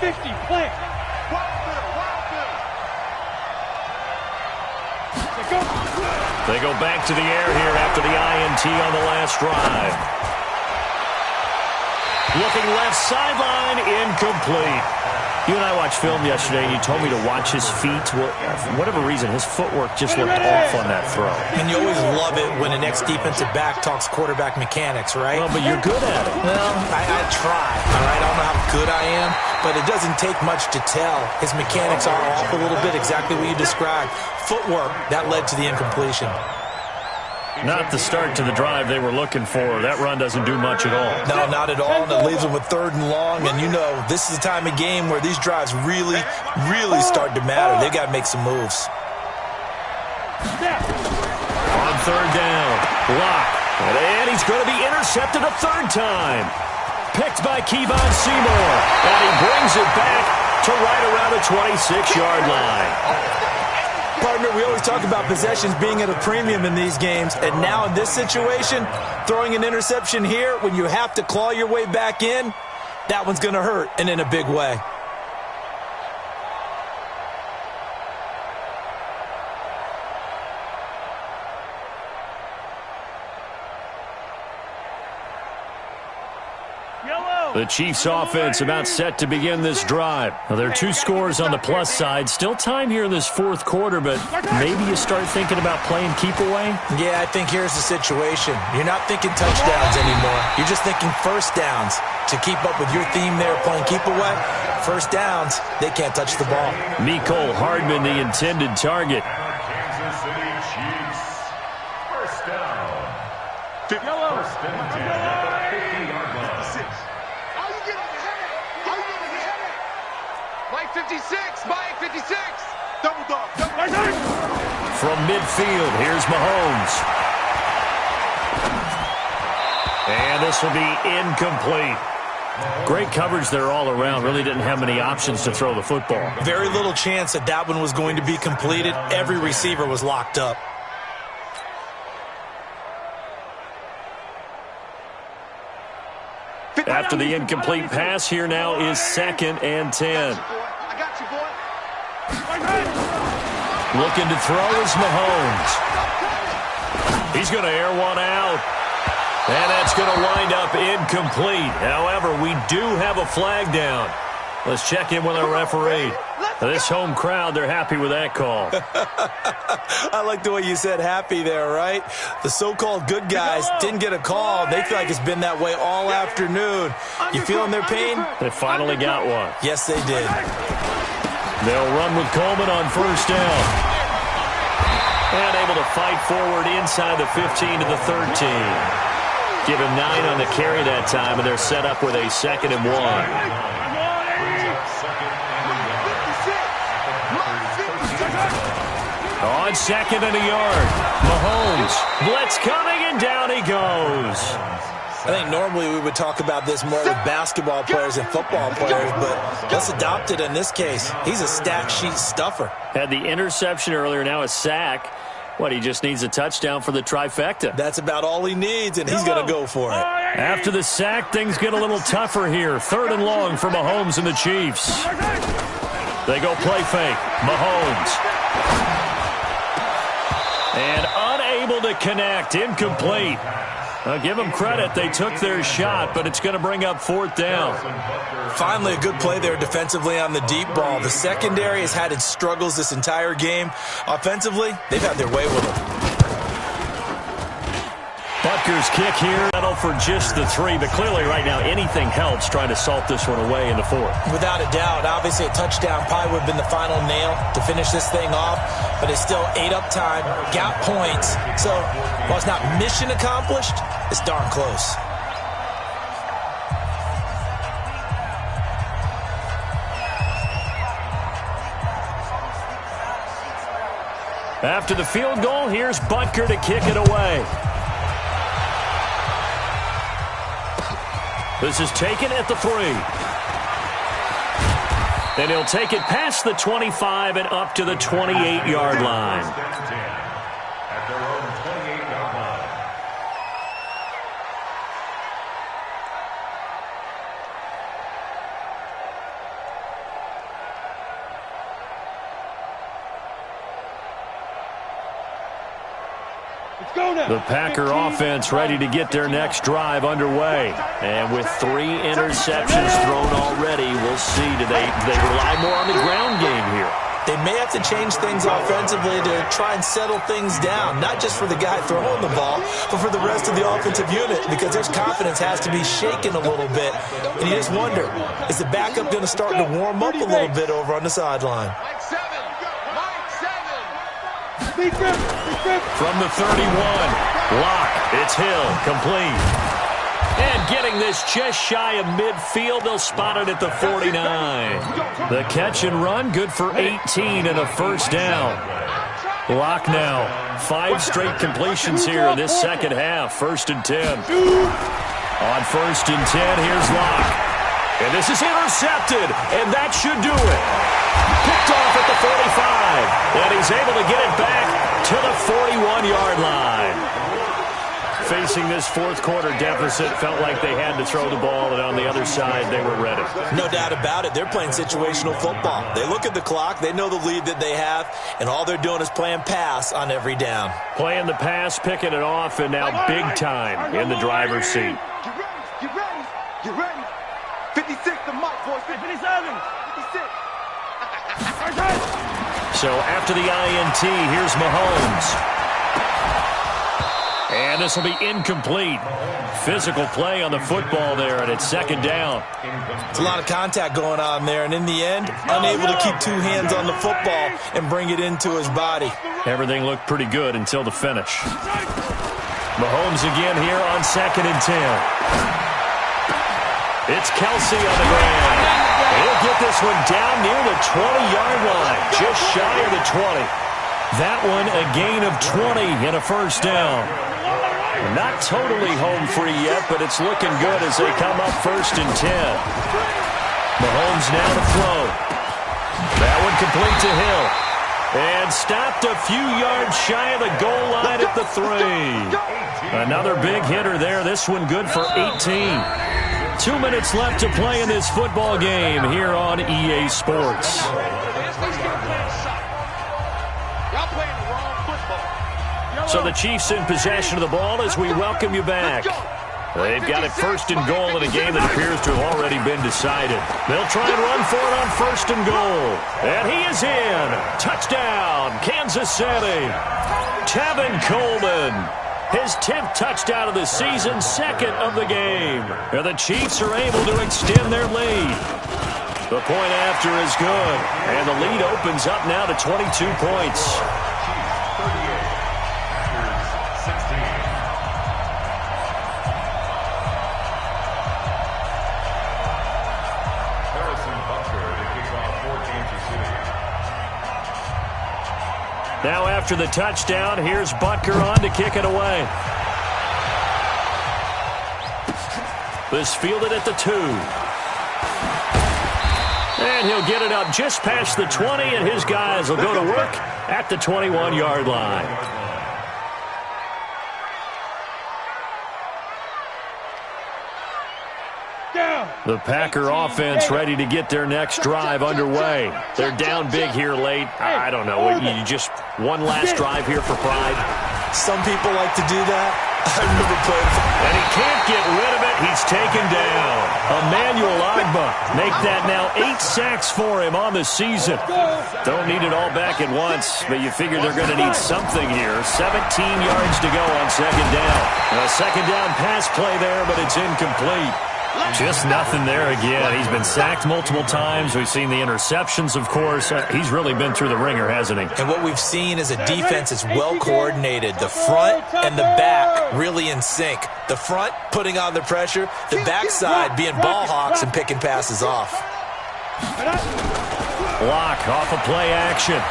[SPEAKER 3] 50 play.
[SPEAKER 1] They go back to the air here after the INT on the last drive. Looking left sideline, incomplete. You and I watched film yesterday, and you told me to watch his feet. Well, for whatever reason, his footwork just looked off on that throw.
[SPEAKER 4] And you always love it when the next defensive back talks quarterback mechanics, right?
[SPEAKER 1] Well, but you're good at it.
[SPEAKER 4] Well, I try, all right? I don't know how good I am, but it doesn't take much to tell. His mechanics are off a little bit, exactly what you described. Footwork, that led to the incompletion.
[SPEAKER 1] Not the start to the drive they were looking for. That run doesn't do much at all.
[SPEAKER 4] No, not at all, and it leaves them with 3rd and long, and you know this is the time of game where these drives really, really start to matter. They got to make some moves.
[SPEAKER 1] On 3rd down, block, and he's going to be intercepted a 3rd time. Picked by Kevon Seymour, and he brings it back to right around the 26-yard line.
[SPEAKER 4] Partner, we always talk about possessions being at a premium in these games, and now in this situation, throwing an interception here when you have to claw your way back in, that one's going to hurt, and in a big way.
[SPEAKER 1] The Chiefs offense about set to begin this drive. Now, there are 2 scores on the plus side. Still time here in this 4th quarter, but maybe you start thinking about playing keep away?
[SPEAKER 4] Yeah, I think here's the situation. You're not thinking touchdowns anymore. You're just thinking first downs. To keep up with your theme there, playing keep away, first downs, they can't touch the ball.
[SPEAKER 1] Mecole Hardman, the intended target.
[SPEAKER 6] Kansas City Chiefs. First down. First and 10 at the 50-yard line.
[SPEAKER 5] Mike 56, Mike 56.
[SPEAKER 2] Double dog.
[SPEAKER 1] From midfield, here's Mahomes. And this will be incomplete. Great coverage there all around. Really didn't have many options to throw the football.
[SPEAKER 4] Very little chance that that one was going to be completed. Every receiver was locked up.
[SPEAKER 1] After the incomplete pass, here now is 2nd and 10.
[SPEAKER 2] I got you, boy.
[SPEAKER 1] Looking to throw is Mahomes. He's going to air one out. And that's going to wind up incomplete. However, we do have a flag down. Let's check in with our referee. This home crowd, they're happy with that call.
[SPEAKER 4] I like the way you said happy there, right? The so-called good guys didn't get a call. They feel like it's been that way all afternoon. You feeling their pain?
[SPEAKER 1] They finally got one.
[SPEAKER 4] Yes, they did.
[SPEAKER 1] They'll run with Coleman on 1st down. And able to fight forward inside the 15 to the 13. Give him 9 on the carry that time, and they're set up with a 2nd and 1. On 2nd and a yard, Mahomes, blitz coming, and down he goes.
[SPEAKER 4] I think normally we would talk about this more with basketball players and football players, but let's adopt it in this case. He's a stat sheet stuffer.
[SPEAKER 1] Had the interception earlier, now a sack. What, he just needs a touchdown for the trifecta.
[SPEAKER 4] That's about all he needs, and he's going to go for it.
[SPEAKER 1] After the sack, things get a little tougher here. 3rd and long for Mahomes and the Chiefs. They go play fake. Mahomes. And unable to connect. Incomplete. I'll give them credit. They took their shot, but it's going to bring up 4th down.
[SPEAKER 4] Finally, a good play there defensively on the deep ball. The secondary has had its struggles this entire game. Offensively, they've had their way with it.
[SPEAKER 1] Butker's kick here. Settle for just the 3, but clearly right now anything helps trying to salt this one away in the 4th.
[SPEAKER 4] Without a doubt. Obviously, a touchdown probably would have been the final nail to finish this thing off, but it's still 8 up time, got points. So while it's not mission accomplished, it's darn close.
[SPEAKER 1] After the field goal, here's Butker to kick it away. This is taken at the 3. And he'll take it past the 25 and up to the 28-yard line.
[SPEAKER 6] At their own 28-yard line.
[SPEAKER 1] The Packer offense ready to get their next drive underway. And with 3 interceptions thrown already, we'll see. Do they rely more on the ground game here?
[SPEAKER 4] They may have to change things offensively to try and settle things down, not just for the guy throwing the ball, but for the rest of the offensive unit, because their confidence has to be shaken a little bit. And you just wonder, is the backup going to start to warm up a little bit over on the sideline?
[SPEAKER 1] From the 31, Locke, it's Hill, complete. And getting this just shy of midfield, they'll spot it at the 49. The catch and run, good for 18 and a first down. Locke now, 5 straight completions here in this second half, 1st and 10. On 1st and 10, here's Locke. And this is intercepted, and that should do it. Picked off at the 45, and he's able to get it back to the 41-yard line. Facing this fourth quarter deficit, felt like they had to throw the ball, and on the other side, they were ready.
[SPEAKER 4] No doubt about it. They're playing situational football. They look at the clock, they know the lead that they have, and all they're doing is playing pass on every down.
[SPEAKER 1] Playing the pass, picking it off, and now big time in the driver's seat.
[SPEAKER 2] Get ready. Get ready. 56, the mic, boys. 57. 56.
[SPEAKER 1] So after the INT, here's Mahomes. And this will be incomplete. Physical play on the football there, and it's 2nd down.
[SPEAKER 4] It's a lot of contact going on there, and in the end, unable to keep 2 hands on the football and bring it into his body.
[SPEAKER 1] Everything looked pretty good until the finish. Mahomes again here on 2nd and 10. It's Kelsey on the ground. He'll get this one down near the 20-yard line, just shy of the 20. That one a gain of 20 and a first down. Not totally home free yet, but it's looking good as they come up 1st and 10. Mahomes now to throw. That one complete to Hill. And stopped a few yards shy of the goal line at the 3. Another big hitter there. This one good for 18. 2 minutes left to play in this football game here on EA Sports. So the Chiefs in possession of the ball as we welcome you back. They've got it 1st and goal in a game that appears to have already been decided. They'll try and run for it on 1st and goal. And he is in. Touchdown, Kansas City. Tevin Coleman. His 10th touchdown of the season, 2nd of the game. And the Chiefs are able to extend their lead. The point after is good. And the lead opens up now to 22 points. Now after the touchdown, here's Butker on to kick it away. This fielded at the 2. And he'll get it up just past the 20, and his guys will go to work at the 21-yard line. The Packer offense ready to get their next drive underway. They're down big here late. I don't know. You just one last drive here for pride.
[SPEAKER 4] Some people like to do that. I remember playing.
[SPEAKER 1] And he can't get rid of it. He's taken down. Emmanuel Agba make that now 8 sacks for him on the season. Don't need it all back at once, but you figure they're going to need something here. 17 yards to go on 2nd down. A 2nd down pass play there, but it's incomplete. Just nothing there again. He's been sacked multiple times. We've seen the interceptions, of course. He's really been through the ringer, hasn't he?
[SPEAKER 4] And what we've seen is a defense that's well coordinated. The front and the back really in sync. The front putting on the pressure. The backside being ball hawks and picking passes off.
[SPEAKER 1] Block off of play action.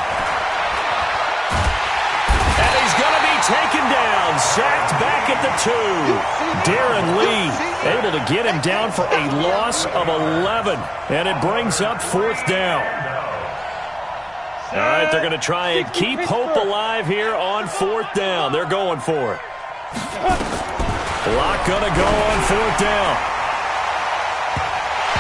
[SPEAKER 1] taken down, sacked back at the 2. Darren Lee able to get him down for a loss of 11, and it brings up 4th down. All right, they're going to try and keep hope alive here on 4th down. They're going for it. Clock going to go on 4th down.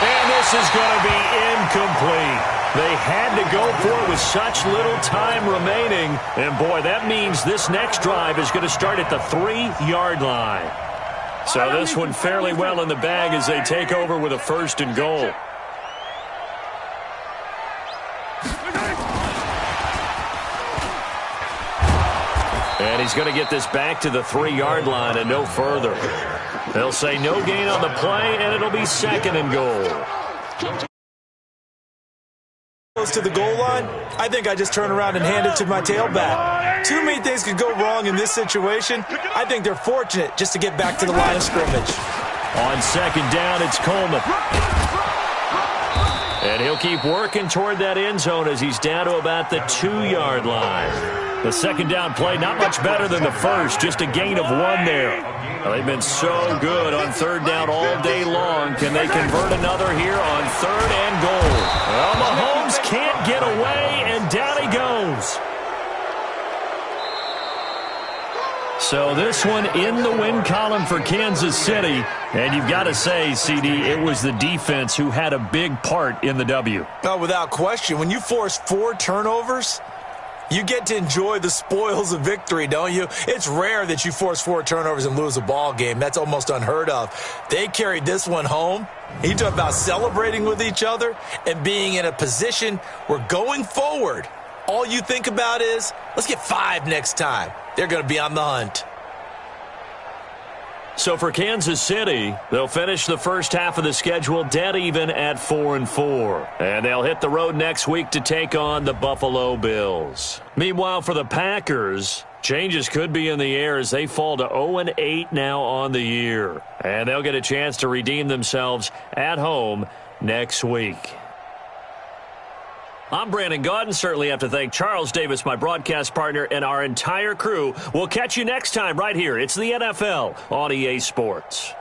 [SPEAKER 1] And this is going to be incomplete. They had to go for it with such little time remaining. And, boy, that means this next drive is going to start at the 3-yard line. So this one fairly well in the bag as they take over with a 1st and goal. And he's going to get this back to the 3-yard line and no further. They'll say no gain on the play, and it'll be 2nd and goal.
[SPEAKER 4] To the goal line, I think I just turn around and hand it to my tailback. Too many things could go wrong in this situation. I think they're fortunate just to get back to the line of scrimmage.
[SPEAKER 1] On 2nd down, it's Coleman. And he'll keep working toward that end zone as he's down to about the 2-yard line. The 2nd down play, not much better than the first, just a gain of 1 there. Well, they've been so good on 3rd down all day long. Can they convert another here on 3rd and goal? Well, Mahomes can't get away, and down he goes. So this one in the win column for Kansas City. And you've got to say, CD, it was the defense who had a big part in the W.
[SPEAKER 4] Oh, without question. When you force 4 turnovers, you get to enjoy the spoils of victory, don't you? It's rare that you force 4 turnovers and lose a ball game. That's almost unheard of. They carried this one home. You talk about celebrating with each other and being in a position where going forward, all you think about is, let's get 5 next time. They're going to be on the hunt.
[SPEAKER 1] So for Kansas City, they'll finish the first half of the schedule dead even at 4-4. And they'll hit the road next week to take on the Buffalo Bills. Meanwhile, for the Packers, changes could be in the air as they fall to 0-8 now on the year. And they'll get a chance to redeem themselves at home next week. I'm Brandon Gaudin. Certainly have to thank Charles Davis, my broadcast partner, and our entire crew. We'll catch you next time right here. It's the NFL on EA Sports.